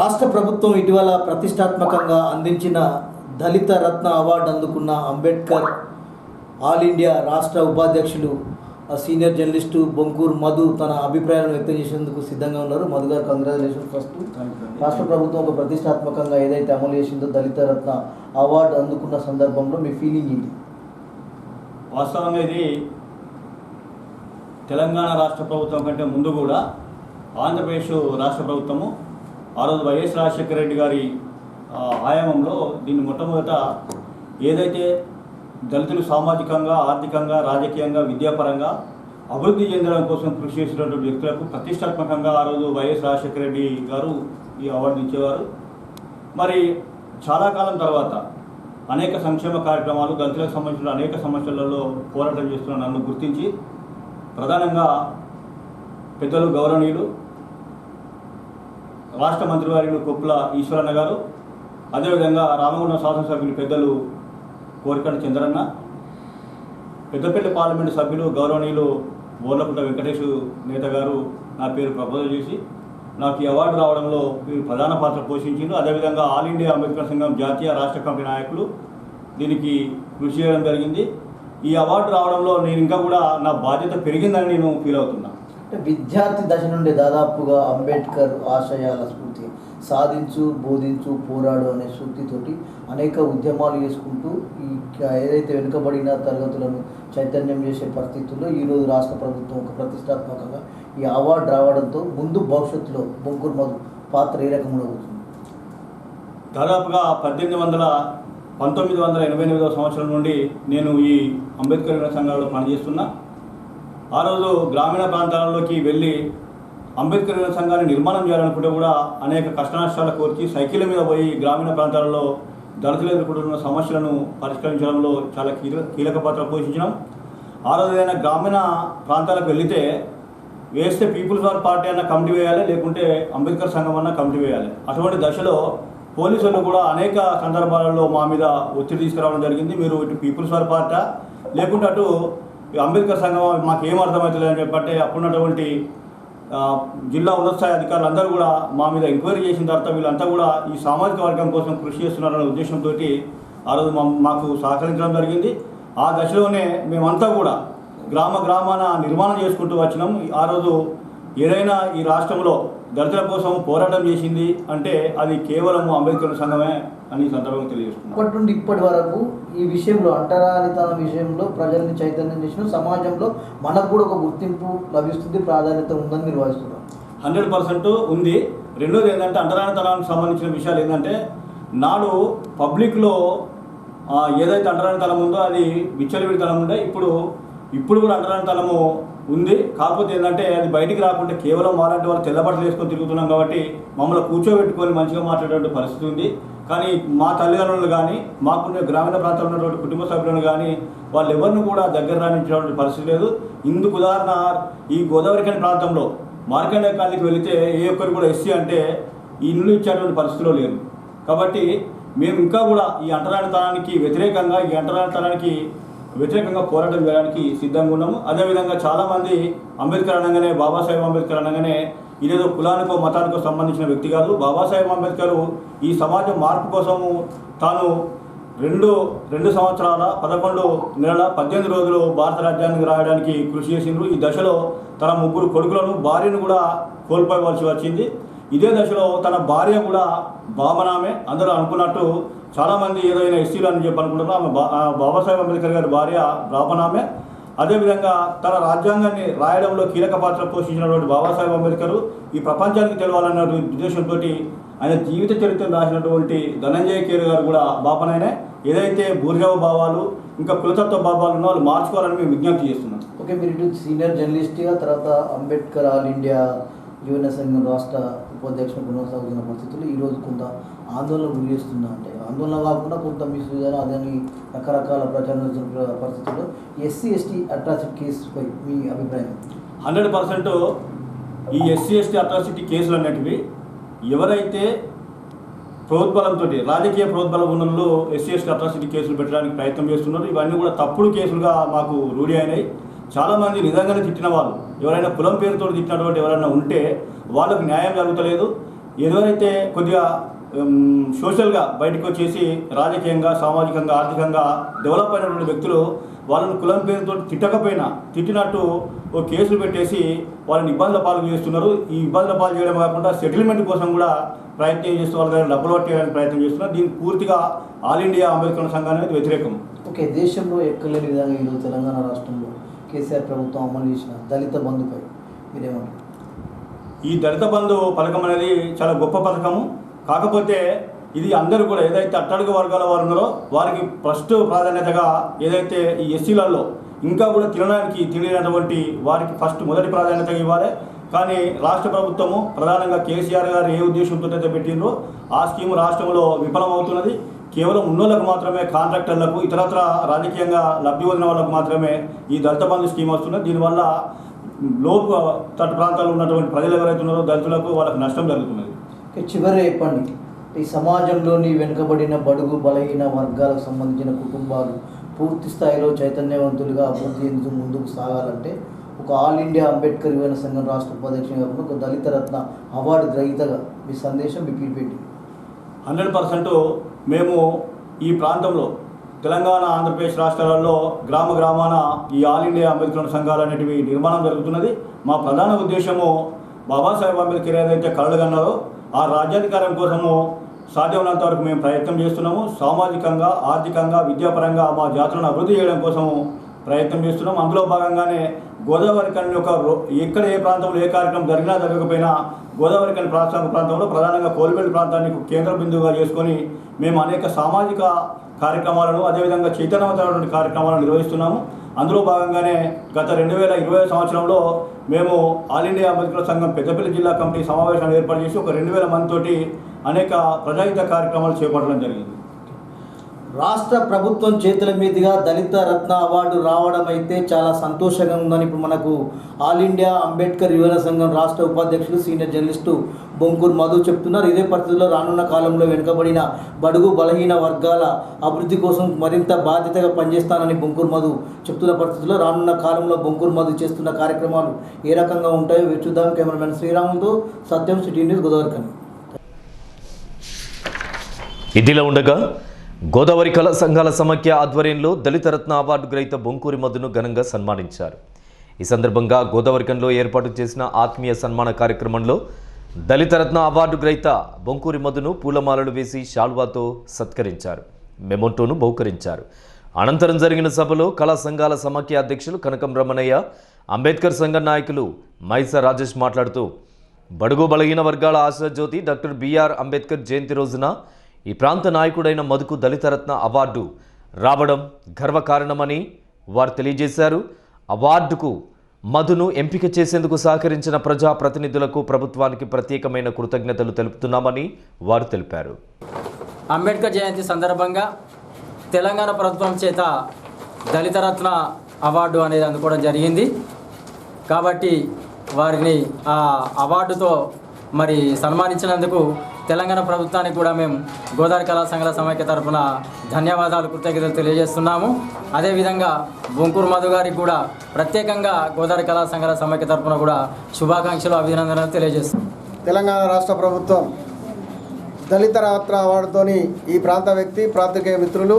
రాష్ట్ర ప్రభుత్వం ఇటీవల ప్రతిష్టాత్మకంగా అందించిన దళిత రత్న అవార్డు అందుకున్న అంబేద్కర్ ఆల్ ఇండియా రాష్ట్ర ఉపాధ్యక్షులు సీనియర్ జర్నలిస్టు బొంకూరు మధు తన అభిప్రాయాలను వ్యక్తం చేసేందుకు సిద్ధంగా ఉన్నారు. మధు గారు కంగ్రాచులేషన్. ఫస్ట్ రాష్ట్ర ప్రభుత్వం ఒక ప్రతిష్టాత్మకంగా ఏదైతే అమలు చేసిందో దళిత రత్న అవార్డు అందుకున్న సందర్భంలో మీ ఫీలింగ్ ఏంటి? వాస్తవంగా ఇది తెలంగాణ రాష్ట్ర ప్రభుత్వం కంటే ముందు కూడా ఆంధ్రప్రదేశ్ రాష్ట్ర ప్రభుత్వము ఆ రోజు వైఎస్ రాజశేఖర రెడ్డి గారి ఆయామంలో దీన్ని మొట్టమొదట ఏదైతే దళితులు సామాజికంగా, ఆర్థికంగా, రాజకీయంగా, విద్యాపరంగా అభివృద్ధి చెందడం కోసం కృషి చేసినటువంటి వ్యక్తులకు ప్రతిష్టాత్మకంగా ఆ రోజు వైఎస్ రాజశేఖర రెడ్డి గారు ఈ అవార్డు ఇచ్చేవారు. మరి చాలా కాలం తర్వాత అనేక సంక్షేమ కార్యక్రమాలు, దళితులకు సంబంధించిన అనేక సమస్యలలో పోరాటం చేస్తున్న నన్ను గుర్తించి ప్రధానంగా పెద్దలు గౌరవనీయులు రాష్ట్ర మంత్రివర్యులు కొప్పుల ఈశ్వరన్న గారు, అదేవిధంగా రామగుండం శాసనసభ్యులు పెద్దలు కోరికంటి చంద్రన్న, పెద్దపల్లి పార్లమెంటు సభ్యులు గౌరవనీయులు బోర్లకుంట వెంకటేష్ నేత గారు నా పేరు ప్రపోజల్ చేసి నాకు ఈ అవార్డు రావడంలో ప్రధాన పాత్ర పోషించింది. అదేవిధంగా ఆల్ ఇండియా అంబేద్కర్ సంఘం జాతీయ రాష్ట్ర కమిటీ నాయకులు దీనికి కృషి చేయడం జరిగింది. ఈ అవార్డు రావడంలో నేను ఇంకా కూడా నా బాధ్యత పెరిగిందని నేను ఫీల్ అవుతున్నా. విద్యార్థి దశ నుండి దాదాపుగా అంబేద్కర్ ఆశయాల స్ఫూర్తి సాధించు, బోధించు, పోరాడు అనే సూక్తితోటి అనేక ఉద్యమాలు చేసుకుంటూ ఈ ఏదైతే వెనుకబడిన తరగతులను చైతన్యం చేసే పరిస్థితుల్లో ఈరోజు రాష్ట్ర ప్రభుత్వం ఒక ప్రతిష్టాత్మకంగా ఈ అవార్డు రావడంతో ముందు భవిష్యత్తులో బొంకూరు మధు పాత్ర ఏ రకంగా అవుతుంది? దాదాపుగా 1988వ సంవత్సరం నుండి నేను ఈ అంబేద్కర్ సంఘంలో పనిచేస్తున్నా. ఆ రోజు గ్రామీణ ప్రాంతాలలోకి వెళ్ళి అంబేద్కర్ సంఘాన్ని నిర్మాణం చేయాలనుకుంటే కూడా అనేక కష్టనష్టాలు కోర్చి సైకిళ్ళ మీద పోయి గ్రామీణ ప్రాంతాలలో దళితులు ఎదుర్కొంటున్న సమస్యలను పరిష్కరించడంలో చాలా కీలక పాత్ర పోషించడం. ఆ రోజు ఏదైనా గ్రామీణ ప్రాంతాలకు వెళితే వేస్తే పీపుల్స్ వార్ పార్టీ అన్న కమిటీ వేయాలి, లేకుంటే అంబేద్కర్ సంఘం అన్న కమిటీ వేయాలి. అటువంటి దశలో పోలీసులు కూడా అనేక సందర్భాలలో మా మీద ఒత్తిడి తీసుకురావడం జరిగింది. మీరు ఇటు పీపుల్స్ వార్ పార్టీ లేకుంటే అటు అంబేద్కర్ సంఘం మాకేం అర్థమవుతుంది అని చెప్పంటే అప్పుడున్నటువంటి జిల్లా ఉన్నత స్థాయి అధికారులు అందరూ కూడా మా మీద ఎంక్వైరీ చేసిన తర్వాత వీళ్ళంతా కూడా ఈ సామాజిక వర్గం కోసం కృషి చేస్తున్నారనే ఉద్దేశంతో ఆ రోజు మాకు సహకరించడం జరిగింది. ఆ దశలోనే మేమంతా కూడా గ్రామాన నిర్మాణం చేసుకుంటూ వచ్చినాం. ఆ రోజు ఏదైనా ఈ రాష్ట్రంలో దళితుల కోసం పోరాటం చేసింది అంటే అది కేవలం అంబేద్కర్ సంఘమే అని సందర్భంగా తెలియజేస్తున్నాం. ఇప్పటి నుండి ఇప్పటి వరకు ఈ విషయంలో అంటరానితనం విషయంలో ప్రజల్ని చైతన్యం చేసిన సమాజంలో మనకు కూడా ఒక గుర్తింపు లభిస్తుంది, ప్రాధాన్యత ఉందని నిర్వహిస్తున్నాం. 100% ఉంది. రెండోది ఏంటంటే అంటరానితనానికి సంబంధించిన విషయాలు ఏంటంటే నాడు పబ్లిక్లో ఏదైతే అంటరానితనం ఉందో అది విచ్చలవిడితనం ఉండే. ఇప్పుడు కూడా అంటరానితనము ఉంది. కాకపోతే ఏంటంటే అది బయటికి రాకుండా కేవలం అలాంటి వాళ్ళు తెల్లబట్టలు వేసుకొని తిరుగుతున్నాం కాబట్టి మమ్మల్ని కూర్చోబెట్టుకొని మంచిగా మాట్లాడేటువంటి పరిస్థితి ఉంది. కానీ మా తల్లిదండ్రులు కానీ మాకున్న గ్రామీణ ప్రాంతాల్లో ఉన్నటువంటి కుటుంబ సభ్యులను కానీ వాళ్ళు ఎవరిని కూడా దగ్గర రానించేటువంటి పరిస్థితి లేదు. ఇందుకు ఉదాహరణ ఈ గోదావరికని ప్రాంతంలో మార్కండే కాలనీకి వెళితే ఏ ఒక్కరు కూడా ఎస్సీ అంటే ఈ ఇల్లు ఇచ్చేటువంటి పరిస్థితిలో లేదు. కాబట్టి మేము ఇంకా కూడా ఈ అంటరానితనానికి వ్యతిరేకంగా పోరాటం చేయడానికి సిద్ధంగా ఉన్నాము. అదేవిధంగా చాలామంది అంబేద్కర్ అనగానే, బాబాసాహెబ్ అంబేద్కర్ అనగానే ఇదేదో కులానికో మతానికో సంబంధించిన వ్యక్తి కాదు. బాబాసాహెబ్ అంబేద్కర్ ఈ సమాజం మార్పు కోసము తాను 2 సంవత్సరాల 11 నెలల 18 రోజులు భారత రాజ్యాన్ని రాయడానికి కృషి చేసిండ్రు. ఈ దశలో తన 3 కొడుకులను, భార్యను కూడా కోల్పోవలసి వచ్చింది. ఇదే దశలో తన భార్య కూడా బామనామే. అందరూ అనుకున్నట్టు చాలామంది ఏదైనా ఎస్సీలు అని చెప్పి అనుకుంటున్నారు. ఆమె బాబాసాహెబ్ అంబేద్కర్ గారి భార్య బ్రాహ్మణామే. అదేవిధంగా తన రాజ్యాంగాన్ని రాయడంలో కీలక పాత్ర పోషించినటువంటి బాబాసాహెబ్ అంబేద్కర్ ఈ ప్రపంచానికి తెలవాలన్న ఉద్దేశంతో ఆయన జీవిత చరిత్రను రాసినటువంటి ధనంజయ కేర్ గారు కూడా బాపనైనా ఏదైతే బూర్జావ భావాలు ఇంకా కులతత్వ భావాలు ఉన్నో వాళ్ళు మార్చుకోవాలని మేము విజ్ఞప్తి చేస్తున్నాం. ఓకే, మీరు ఇటు సీనియర్ జర్నలిస్ట్గా, తర్వాత అంబేద్కర్ ఆల్ ఇండియా యువన సంఘం రాష్ట్ర ఉపాధ్యక్షులు కొనసాగుతున్న పరిస్థితుల్లో ఈరోజు కొంత ఆందోళన గురి చేస్తున్నా. అంటే ఆందోళన కాకుండా కొంత మిస్యూజ్ అదని రకరకాల ప్రచారం పరిస్థితుల్లో ఎస్సీ ఎస్టీ అట్రాసిటీ కేసుపై మీ అభిప్రాయం? 100% ఈ ఎస్సీ ఎస్టీ అట్రాసిటీ కేసులు అనేటివి ఎవరైతే ప్రోద్బలంతో రాజకీయ ప్రోద్బలం ఉన్నలో ఎస్సీ ఎస్టీ అట్రాసిటీ కేసులు పెట్టడానికి ప్రయత్నం చేస్తున్నారు. ఇవన్నీ కూడా తప్పుడు కేసులుగా మాకు రూఢి అయినాయి. చాలామంది నిజంగానే తిట్టిన వాళ్ళు, ఎవరైనా కులం పేరుతో తిట్టినటువంటి ఎవరైనా ఉంటే వాళ్ళకు న్యాయం జరుగుతలేదు. ఎవరైతే కొద్దిగా సోషల్గా బయటకు వచ్చేసి రాజకీయంగా, సామాజికంగా, ఆర్థికంగా డెవలప్ అయినటువంటి వ్యక్తులు వాళ్ళని కులం పేరుతో తిట్టకపోయినా తిట్టినట్టు ఓ కేసులు పెట్టేసి వాళ్ళని ఇబ్బందుల పాలు చేస్తున్నారు. ఈ ఇబ్బందుల పాలు చేయడం కాకుండా సెటిల్మెంట్ కోసం కూడా ప్రయత్నం చేస్తూ వాళ్ళ దగ్గర డబ్బులు పట్టేయడానికి ప్రయత్నం చేస్తున్నారు. దీనికి పూర్తిగా ఆల్ ఇండియా అంబేద్కర్ సంఘం అనేది వ్యతిరేకం. ఓకే, దేశంలో ఎక్కలేని విధంగా ఈరోజు తెలంగాణ రాష్ట్రంలో కేసీఆర్ ప్రభుత్వం అమలు చేసిన దళిత బంధుపై మీరేమంటారు? ఈ దళిత బంధు పథకం అనేది చాలా గొప్ప పథకము. కాకపోతే ఇది అందరూ కూడా ఏదైతే అట్టడుగు వర్గాల వారు ఉన్నారో వారికి ఫస్ట్ ప్రాధాన్యతగా ఏదైతే ఈ ఎస్సీలలో ఇంకా కూడా తినటువంటి వారికి ఫస్ట్ మొదటి ప్రాధాన్యత ఇవ్వాలి. కానీ రాష్ట్ర ప్రభుత్వము ప్రధానంగా కేసీఆర్ గారు ఏ ఉద్దేశంతో అయితే పెట్టిండ్రో ఆ స్కీము రాష్ట్రంలో విఫలమవుతున్నది. కేవలం ఉన్నోళ్ళకు మాత్రమే, కాంట్రాక్టర్లకు, ఇతరత్ర రాజకీయంగా లబ్ధి పొందిన వాళ్ళకు మాత్రమే ఈ దళిత బంధు స్కీమ్ వస్తున్నది. దీనివల్ల లోపు తట్టు ప్రాంతాల్లో ఉన్నటువంటి ప్రజలు ఎవరైతే ఉన్నారో దళితులకు వాళ్ళకి నష్టం జరుగుతున్నది. చివరి చెప్పండి, ఈ సమాజంలోని వెనుకబడిన బడుగు బలహీన వర్గాలకు సంబంధించిన కుటుంబాలు పూర్తి స్థాయిలో చైతన్యవంతులుగా అభివృద్ధి చెందుతూ ముందుకు సాగాలంటే ఒక ఆల్ ఇండియా అంబేద్కర్ యువజన సంఘం రాష్ట్ర ఉపాధ్యక్షునిగా ఒక దళిత రత్న అవార్డు గ్రహీతగా మీ సందేశం మీ కీపెట్టి. 100% మేము ఈ ప్రాంతంలో తెలంగాణ ఆంధ్రప్రదేశ్ రాష్ట్రాలలో గ్రామాన ఈ ఆల్ ఇండియా అంబేద్కర్ సంఘాలు అనేటివి నిర్మాణం జరుగుతున్నది. మా ప్రధాన ఉద్దేశము బాబాసాహెబ్ అంబేద్కర్ ఏదైతే కలలుగన్నారో ఆ రాజ్యాధికారం కోసము సాధ్యమైనంత వరకు మేము ప్రయత్నం చేస్తున్నాము. సామాజికంగా, ఆర్థికంగా, విద్యాపరంగా మా జాతులను అభివృద్ధి చేయడం కోసము ప్రయత్నం చేస్తున్నాం. అందులో భాగంగానే గోదావరి కని ఎక్కడ ఏ ప్రాంతంలో ఏ కార్యక్రమం జరిగినా జరగకపోయినా గోదావరి కని ప్రాంతంలో ప్రధానంగా కోల్బెల్ట్ ప్రాంతాన్ని కేంద్ర బిందువుగా చేసుకొని మేము అనేక సామాజిక కార్యక్రమాలను అదేవిధంగా చైతన్యవంతమైనటువంటి కార్యక్రమాలను నిర్వహిస్తున్నాము. అందులో భాగంగానే గత 2020 సంవత్సరంలో మేము ఆల్ ఇండియా అంబేద్కర్ సంఘం పెద్దపల్లి జిల్లా కమిటీ సమావేశాన్ని ఏర్పాటు చేసి ఒక 2000 మందితోటి అనేక ప్రజాహిత కార్యక్రమాలు చేపట్టడం జరిగింది. రాష్ట్ర ప్రభుత్వం చేతుల మీదుగా దళిత రత్న అవార్డు రావడం అయితే చాలా సంతోషంగా ఉందని ఇప్పుడు మనకు ఆల్ ఇండియా అంబేద్కర్ యువజన సంఘం రాష్ట్ర ఉపాధ్యక్షులు సీనియర్ జర్నలిస్టు బొంకూరు మధు చెప్తున్నారు. ఇదే పరిస్థితుల్లో రానున్న కాలంలో వెనుకబడిన బడుగు బలహీన వర్గాల అభివృద్ధి కోసం మరింత బాధ్యతగా పనిచేస్తానని బొంకూరు మధు చెప్తున్న పరిస్థితుల్లో రానున్న కాలంలో బొంకూరు మధు చేస్తున్న కార్యక్రమాలు ఏ రకంగా ఉంటాయో చూద్దాం. కెమెరామెన్ శ్రీరాములతో సత్యం, సిటీ న్యూస్, గోదావరి. ఇదిలా ఉండగా గోదావరి కళా సంఘాల సమాఖ్య ఆధ్వర్యంలో దళిత రత్న అవార్డు గ్రహీత బొంకూరి మధును ఘనంగా సన్మానించారు. ఈ సందర్భంగా గోదావరికంలో ఏర్పాటు చేసిన ఆత్మీయ సన్మాన కార్యక్రమంలో దళిత రత్న అవార్డు గ్రహీత బొంకూరి మధును పూలమాలలు వేసి శాల్వాతో సత్కరించారు, మెమోంటోను బహుకరించారు. అనంతరం జరిగిన సభలో కళా సంఘాల సమాఖ్య అధ్యక్షులు కనకం రమణయ్య, అంబేద్కర్ సంఘ నాయకులు మైసా రాజేష్ మాట్లాడుతూ బడుగు బలహీన వర్గాల ఆశాజ్యోతి డాక్టర్ బిఆర్ అంబేద్కర్ జయంతి రోజున ఈ ప్రాంత నాయకుడైన మధుకు దళితరత్న అవార్డు రావడం గర్వకారణమని వారు తెలియజేశారు. అవార్డుకు మధును ఎంపిక చేసేందుకు సహకరించిన ప్రజాప్రతినిధులకు ప్రభుత్వానికి ప్రత్యేకమైన కృతజ్ఞతలు తెలుపుతున్నామని వారు తెలిపారు. అంబేద్కర్ జయంతి సందర్భంగా తెలంగాణ ప్రభుత్వం చేత దళితరత్న అవార్డు అనేది అందుకోవడం జరిగింది. కాబట్టి వారిని ఆ అవార్డుతో మరి సన్మానించినందుకు తెలంగాణ ప్రభుత్వానికి కూడా మేము గోదావరి కళా సంఘాల సమాఖ్య తరఫున ధన్యవాదాలు, కృతజ్ఞతలు తెలియజేస్తున్నాము. అదేవిధంగా బొంకూరు మధు గారికి కూడా ప్రత్యేకంగా గోదావరి కళా సంఘాల సమాఖ్య తరఫున కూడా శుభాకాంక్షలు, అభినందనలు తెలియజేస్తున్నాం. తెలంగాణ రాష్ట్ర ప్రభుత్వం దళిత రత్న అవార్డుతోని ఈ ప్రాంత వ్యక్తి, ప్రాంతీయ మిత్రులు,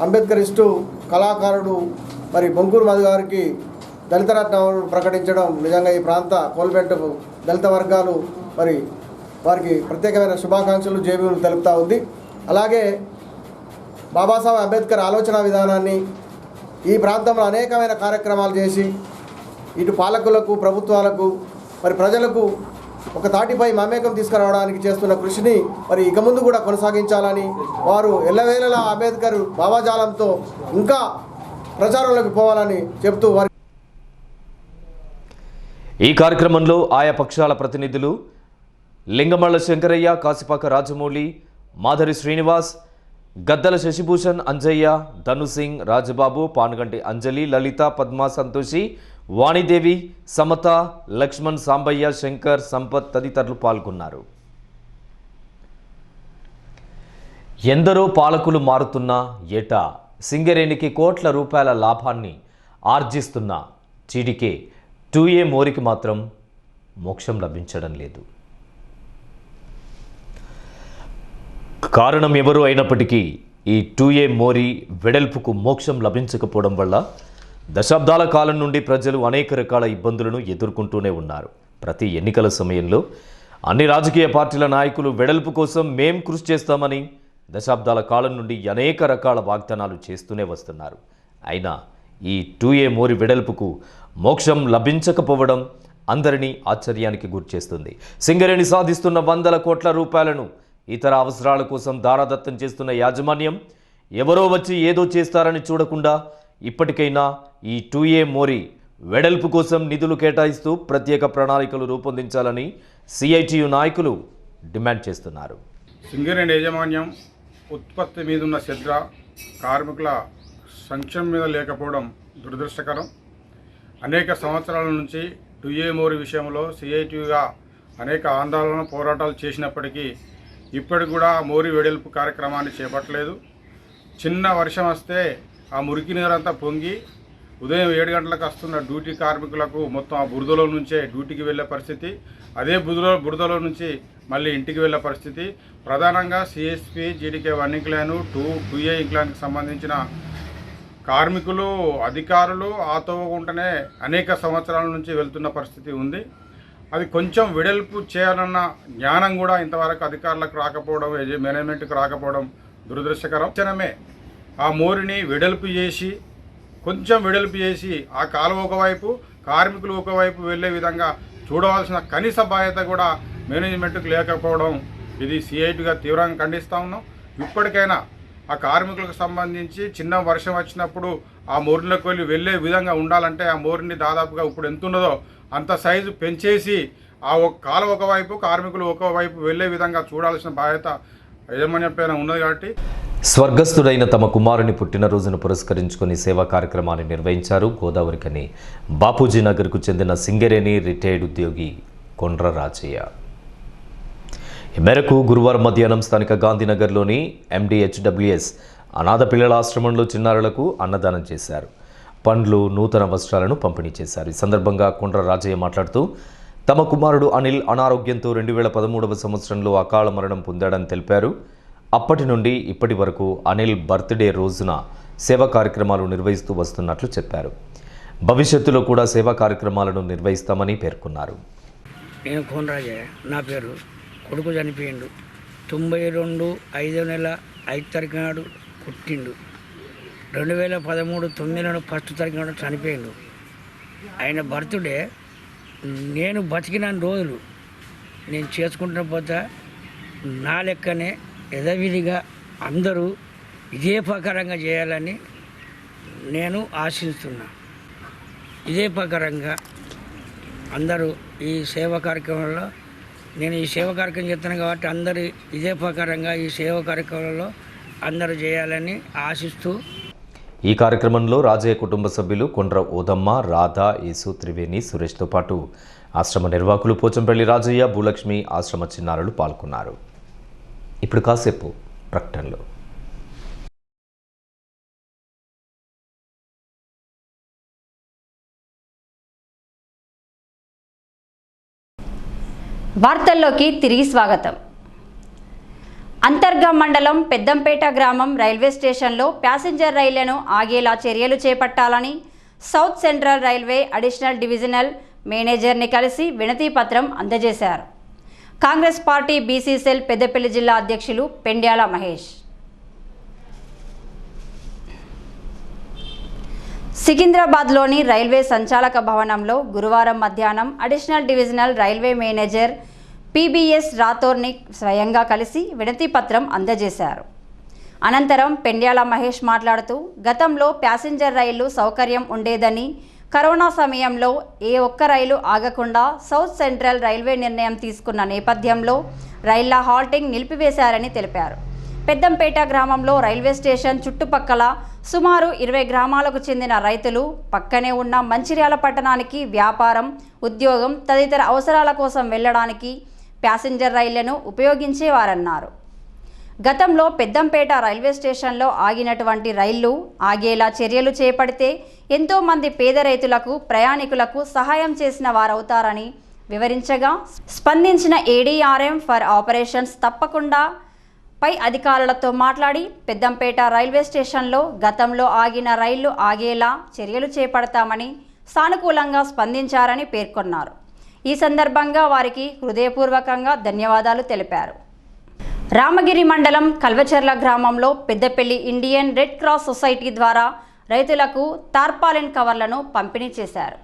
అంబేద్కరిస్టు కళాకారుడు మరి బొంకూరు మధు గారికి దళిత రత్న అవార్డు ప్రకటించడం నిజంగా ఈ ప్రాంత కోల్బెల్ట్ దళిత వర్గాలు మరి వారికి ప్రత్యేకమైన శుభాకాంక్షలు, జేబీలు తెలుపుతూ ఉంది. అలాగే బాబాసాహెబ్ అంబేద్కర్ ఆలోచన విధానాన్ని ఈ ప్రాంతంలో అనేకమైన కార్యక్రమాలు చేసి ఇటు పాలకులకు, ప్రభుత్వాలకు, మరి ప్రజలకు ఒక తాటిపై మమేకం తీసుకురావడానికి చేస్తున్న కృషిని మరి ఇక ముందు కూడా కొనసాగించాలని వారు ఎల్లవేళలా అంబేద్కర్ భావజాలంతో ఇంకా ప్రచారంలోకి పోవాలని చెప్తూ వారి ఈ కార్యక్రమంలో ఆయా పక్షాల ప్రతినిధులు లింగమల్ల శంకరయ్య, కాసిపాక రాజమౌళి, మాధరి శ్రీనివాస్, గద్దల శశిభూషణ్, అంజయ్య, ధనుసింగ్, రాజబాబు, పానుగంటి అంజలి, లలిత, పద్మ, సంతోషి, వాణిదేవి, సమత, లక్ష్మణ్, సాంబయ్య, శంకర్, సంపత్ తదితరులు పాల్గొన్నారు. ఎందరో పాలకులు మారుతున్నా ఏటా సింగరేణికి కోట్ల రూపాయల లాభాన్ని ఆర్జిస్తున్న టీడీకే 2A మోరికి మాత్రం మోక్షం లభించడం లేదు. కారణం ఎవరు అయినప్పటికీ ఈ 2A మోరీ వెడల్పుకు మోక్షం లభించకపోవడం వల్ల దశాబ్దాల కాలం నుండి ప్రజలు అనేక రకాల ఇబ్బందులను ఎదుర్కొంటూనే ఉన్నారు. ప్రతి ఎన్నికల సమయంలో అన్ని రాజకీయ పార్టీల నాయకులు వెడల్పు కోసం మేం కృషి చేస్తామని దశాబ్దాల కాలం నుండి అనేక రకాల వాగ్దానాలు చేస్తూనే వస్తున్నారు. అయినా ఈ 2A మోరీ వెడల్పుకు మోక్షం లభించకపోవడం అందరినీ ఆశ్చర్యానికి గురిచేస్తుంది. సింగరేణి సాధిస్తున్న వందల కోట్ల రూపాయలను ఇతర అవసరాల కోసం దారాదత్తం చేస్తున్న యాజమాన్యం ఎవరో వచ్చి ఏదో చేస్తారని చూడకుండా ఇప్పటికైనా ఈ 2A మోరీ వెడల్పు కోసం నిధులు కేటాయిస్తూ ప్రత్యేక ప్రణాళికలు రూపొందించాలని CITU నాయకులు డిమాండ్ చేస్తున్నారు. సింగరేణి యాజమాన్యం ఉత్పత్తి మీదున్న శ్రద్ధ కార్మికుల సంక్షేమం మీద లేకపోవడం దురదృష్టకరం. అనేక సంవత్సరాల నుంచి 2A మోరీ విషయంలో CITUగా అనేక ఆందోళన పోరాటాలు చేసినప్పటికీ ఇప్పటికి కూడా మోరీ వెడల్పు కార్యక్రమాన్ని చేపట్టలేదు. చిన్న వర్షం వస్తే ఆ మురికి నీరంతా పొంగి ఉదయం 7 గంటలకు వస్తున్న డ్యూటీ కార్మికులకు మొత్తం ఆ బురదలో నుంచే డ్యూటీకి వెళ్ళే పరిస్థితి, అదే బురదలో నుంచి మళ్ళీ ఇంటికి వెళ్ళే పరిస్థితి. ప్రధానంగా CSP, GDK 1 ఇంక్లైన్ 2A ఇంక్లైన్కి సంబంధించిన కార్మికులు అధికారులు ఆతోగుంటనే అనేక సంవత్సరాల నుంచి వెళ్తున్న పరిస్థితి ఉంది. అది కొంచెం వెడల్పు చేయాలన్న జ్ఞానం కూడా ఇంతవరకు అధికారులకు రాకపోవడం, మేనేజ్మెంట్కి రాకపోవడం దురదృష్టకరం. క్షణమే ఆ మోరిని వెడల్పు చేసి కొంచెం వెడల్పు చేసి ఆ కాలువ ఒకవైపు కార్మికులు ఒకవైపు వెళ్ళే విధంగా చూడవలసిన కనీస బాధ్యత కూడా మేనేజ్మెంట్కి లేకపోవడం ఇది CITUగా తీవ్రంగా ఖండిస్తూ ఉన్నాం. ఇప్పటికైనా ఆ కార్మికులకు సంబంధించి చిన్న వర్షం వచ్చినప్పుడు ఆ మోరిలోకి వెళ్ళే విధంగా ఉండాలంటే ఆ మోరిని దాదాపుగా ఇప్పుడు ఎంత ఉన్నదో అంత సైజు పెంచేసి ఆ కాలువ ఒకవైపు కార్మికులు ఒకవైపు వెళ్ళే విధంగా చూడాల్సిన బాధ్యత యాజమాన్యం పైన ఉన్నది. కాబట్టి స్వర్గస్థుడైన తమ కుమారుని పుట్టినరోజును పురస్కరించుకుని సేవా కార్యక్రమాన్ని నిర్వహించారు గోదావరికని బాపూజీ నగర్కు చెందిన సింగరేణి రిటైర్డ్ ఉద్యోగి కొండ్ర రాజయ్య. ఈ మేరకు గురువారం మధ్యాహ్నం స్థానిక గాంధీనగర్లోని MDHWS అనాథ పిల్లల ఆశ్రమంలో చిన్నారులకు అన్నదానం చేశారు. పండ్లు, నూతన వస్త్రాలను పంపిణీ చేశారు. ఈ సందర్భంగా కొండ్ర రాజయ్య మాట్లాడుతూ తమ కుమారుడు అనిల్ అనారోగ్యంతో 2013వ సంవత్సరంలో అకాల మరణం పొందాడని తెలిపారు. అప్పటి నుండి ఇప్పటి వరకు అనిల్ బర్త్డే రోజున సేవా కార్యక్రమాలు నిర్వహిస్తూ వస్తున్నట్లు చెప్పారు. భవిష్యత్తులో కూడా సేవా కార్యక్రమాలను నిర్వహిస్తామని పేర్కొన్నారు. నేను కోనరాజయ్య, నా పేరు. కొడుకు చనిపోయిండు. 92 5వ నెల 5 తారీఖు నాడు పుట్టిండు. 2013 9 నెల 1వ తారీఖు నాడు చనిపోయిండు. ఆయన బర్త్డే నేను బతికిన రోజులు నేను చేసుకుంటున్న పోతా నా లెక్కనే యథావిధిగా అందరూ ఇదే ప్రకారంగా చేయాలని నేను ఆశిస్తున్నా. ఇదే ప్రకారంగా అందరూ ఈ సేవా కార్యక్రమంలో నేను ఈ సేవా కార్యక్రమం చేస్తున్నాను కాబట్టి అందరూ ఇదే ప్రకారంగా ఈ సేవా కార్యక్రమంలో అందరూ చేయాలని ఆశిస్తూ ఈ కార్యక్రమంలో రాజయ్య కుటుంబ సభ్యులు కొండ్ర ఓదమ్మ, రాధ, యేసు, త్రివేణి, సురేష్తో పాటు ఆశ్రమ నిర్వాహకులు పోచంపల్లి రాజయ్య, భూలక్ష్మి, ఆశ్రమ చిన్నారులు పాల్గొన్నారు. ఇప్పుడు కాసేపు ప్రకటనలో. వార్తల్లోకి తిరిగి స్వాగతం. అంతర్గా మండలం పెద్దంపేట గ్రామం రైల్వే స్టేషన్లో ప్యాసింజర్ రైళ్లను ఆగేలా చర్యలు చేపట్టాలని south central railway additional divisional మేనేజర్ని కలిసి వినతి పత్రం అందజేశారు. Congress party BC cell Peddapalli జిల్లా అధ్యక్షులు పెండ్యాల మహేష్. సికింద్రాబాద్లోని రైల్వే సంచాలక భవనంలో గురువారం మధ్యాహ్నం additional divisional railway manager PBS రాథోర్ని స్వయంగా కలిసి వినతి పత్రం అందజేశారు. అనంతరం పెండ్యాల మహేష్ మాట్లాడుతూ గతంలో ప్యాసింజర్ రైళ్లు సౌకర్యం ఉండేదని, కరోనా సమయంలో ఏ ఒక్క రైలు ఆగకుండా సౌత్ సెంట్రల్ రైల్వే నిర్ణయం తీసుకున్న నేపథ్యంలో రైళ్ల హాల్టింగ్ నిలిపివేశారని తెలిపారు. పెద్దంపేట గ్రామంలో రైల్వే స్టేషన్ చుట్టుపక్కల సుమారు 20 గ్రామాలకు చెందిన రైతులు పక్కనే ఉన్న మంచిర్యాల పట్టణానికి వ్యాపారం, ఉద్యోగం తదితర అవసరాల కోసం వెళ్ళడానికి ప్యాసింజర్ రైళ్లను ఉపయోగించేవారన్నారు. గతంలో పెద్దంపేట రైల్వే స్టేషన్లో ఆగినటువంటి రైళ్లు ఆగేలా చర్యలు చేపడితే ఎంతోమంది పేద రైతులకు, ప్రయాణికులకు సహాయం చేసిన వారవుతారని వివరించగా, స్పందించిన ADRM ఫర్ ఆపరేషన్స్ తప్పకుండా పై అధికారులతో మాట్లాడి పెద్దంపేట రైల్వే స్టేషన్లో గతంలో ఆగిన రైళ్లు ఆగేలా చర్యలు చేపడతామని సానుకూలంగా స్పందించారని పేర్కొన్నారు. ఈ సందర్భంగా వారికి హృదయపూర్వకంగా ధన్యవాదాలు తెలిపారు. రామగిరి మండలం కల్వచర్ల గ్రామంలో Peddapalli Indian red cross society ద్వారా రైతులకు టార్పాలిన్ కవర్లను పంపిణీ చేశారు.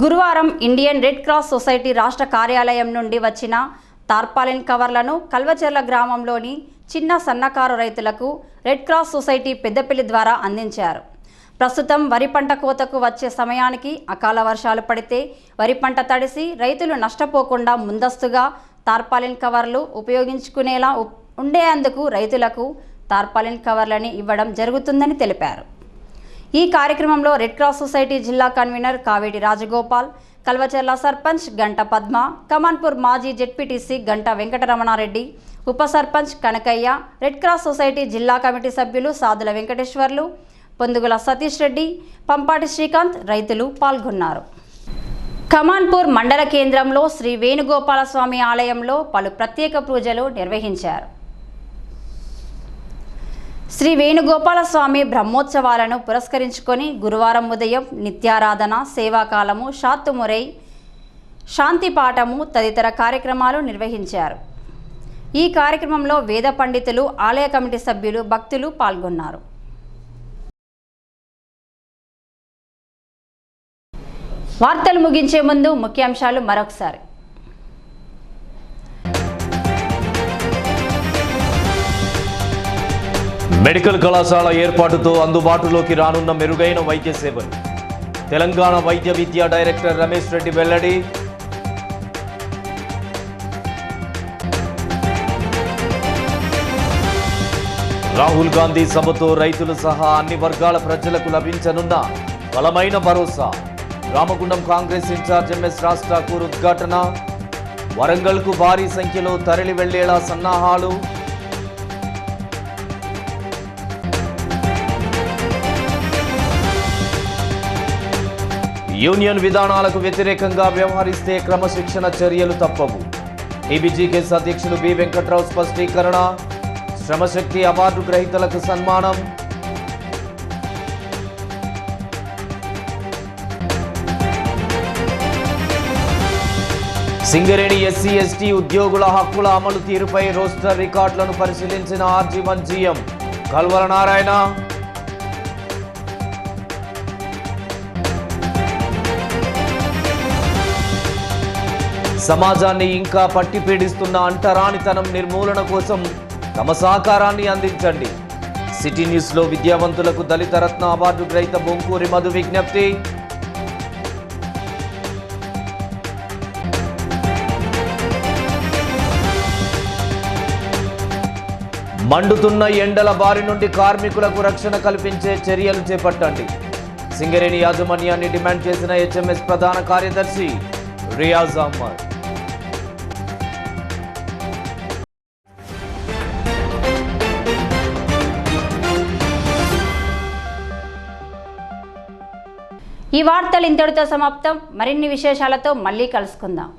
గురువారం ఇండియన్ రెడ్ క్రాస్ సొసైటీ రాష్ట్ర కార్యాలయం నుండి వచ్చిన టార్పాలిన్ కవర్లను కల్వచెర్ల గ్రామంలోని చిన్న సన్నకారు రైతులకు రెడ్ క్రాస్ సొసైటీ పెద్దపల్లి ద్వారా అందించారు. ప్రస్తుతం వరి పంట కోతకు వచ్చే సమయానికి అకాల వర్షాలు పడితే వరి పంట తడిసి రైతులు నష్టపోకుండా ముందస్తుగా టార్పాలిన్ కవర్లు ఉపయోగించుకునేలా ఉండేందుకు రైతులకు టార్పాలిన్ కవర్లని ఇవ్వడం జరుగుతుందని తెలిపారు. ఈ కార్యక్రమంలో రెడ్ క్రాస్ సొసైటీ జిల్లా కన్వీనర్ కావేటి రాజగోపాల్, కల్వచెర్ల సర్పంచ్ గంట పద్మ, కమాన్పూర్ మాజీ జెడ్పీటీసీ గంట వెంకటరమణారెడ్డి, ఉప sarpanch Kanakaiah, red cross society జిల్లా కమిటీ సభ్యులు సాదుల వెంకటేశ్వర్లు, పొందుగుల సతీష్ రెడ్డి, పంపాటి శ్రీకాంత్ రైతులు పాల్గొన్నారు. కమాన్పూర్ మండల కేంద్రంలో శ్రీ వేణుగోపాలస్వామి ఆలయంలో పలు ప్రత్యేక పూజలు నిర్వహించారు. శ్రీ వేణుగోపాలస్వామి బ్రహ్మోత్సవాలను పురస్కరించుకొని గురువారం ఉదయం నిత్యారాధన, సేవాకాలము, షాత్తుమురై, శాంతి పాఠము తదితర కార్యక్రమాలు నిర్వహించారు. ఈ కార్యక్రమంలో వేద పండితులు, ఆలయ కమిటీ సభ్యులు, భక్తులు పాల్గొన్నారు. వార్తలు ముగించే ముందు ముఖ్యాంశాలు మరొకసారి. మెడికల్ కళాశాల ఏర్పాటుతో అందుబాటులోకి రానున్న మెరుగైన వైద్య సేవలు తెలంగాణ వైద్య విద్యా డైరెక్టర్ రమేష్ రెడ్డి వెల్లడి. రాహుల్ గాంధీ సభతో రైతులు సహా అన్ని వర్గాల ప్రజలకు లభించనున్న బలమైన భరోసా. రామగుండం కాంగ్రెస్ ఇన్ఛార్జ్ ఎంఎస్ రాజ్ ఠాకూర్ ఉద్ఘాటన. వరంగల్కు భారీ సంఖ్యలో తరలి వెళ్లేలా సన్నాహాలు. యూనియన్ విధానాలకు వ్యతిరేకంగా వ్యవహరిస్తే క్రమశిక్షణ చర్యలు తప్పవు. టీబీజీకేఎస్ అధ్యక్షులు బి వెంకట్రావు స్పష్టీకరణ. శ్రమశక్తి అవార్డు గ్రహీతలకు సన్మానం. సింగరేణి ఎస్సీ ఎస్టీ ఉద్యోగుల హక్కుల అమలు తీరుపై రోస్టర్ రికార్డులను పరిశీలించిన ఆర్జీవన్ జీఎం కల్వల నారాయణ. సమాజాన్ని ఇంకా పట్టి పీడిస్తున్న అంటరానితనం నిర్మూలన కోసం తమ సహకారాన్ని అందించండి. సిటీ న్యూస్లో విద్యావంతులకు దళిత రత్న అవార్డు గ్రహీత బొంకూరి మధు విజ్ఞప్తి. మండుతున్న ఎండల బారి నుండి కార్మికులకు రక్షణ కల్పించే చర్యలు చేపట్టండి. సింగరేణి యాజమాన్యాన్ని డిమాండ్ చేసిన హెచ్ఎంఎస్ ప్రధాన కార్యదర్శి రియాజ్ అహ్మద్. ఈ వార్తలు ఇంతటితో సమాప్తం. మరిన్ని విశేషాలతో మళ్ళీ కలుసుకుందాం.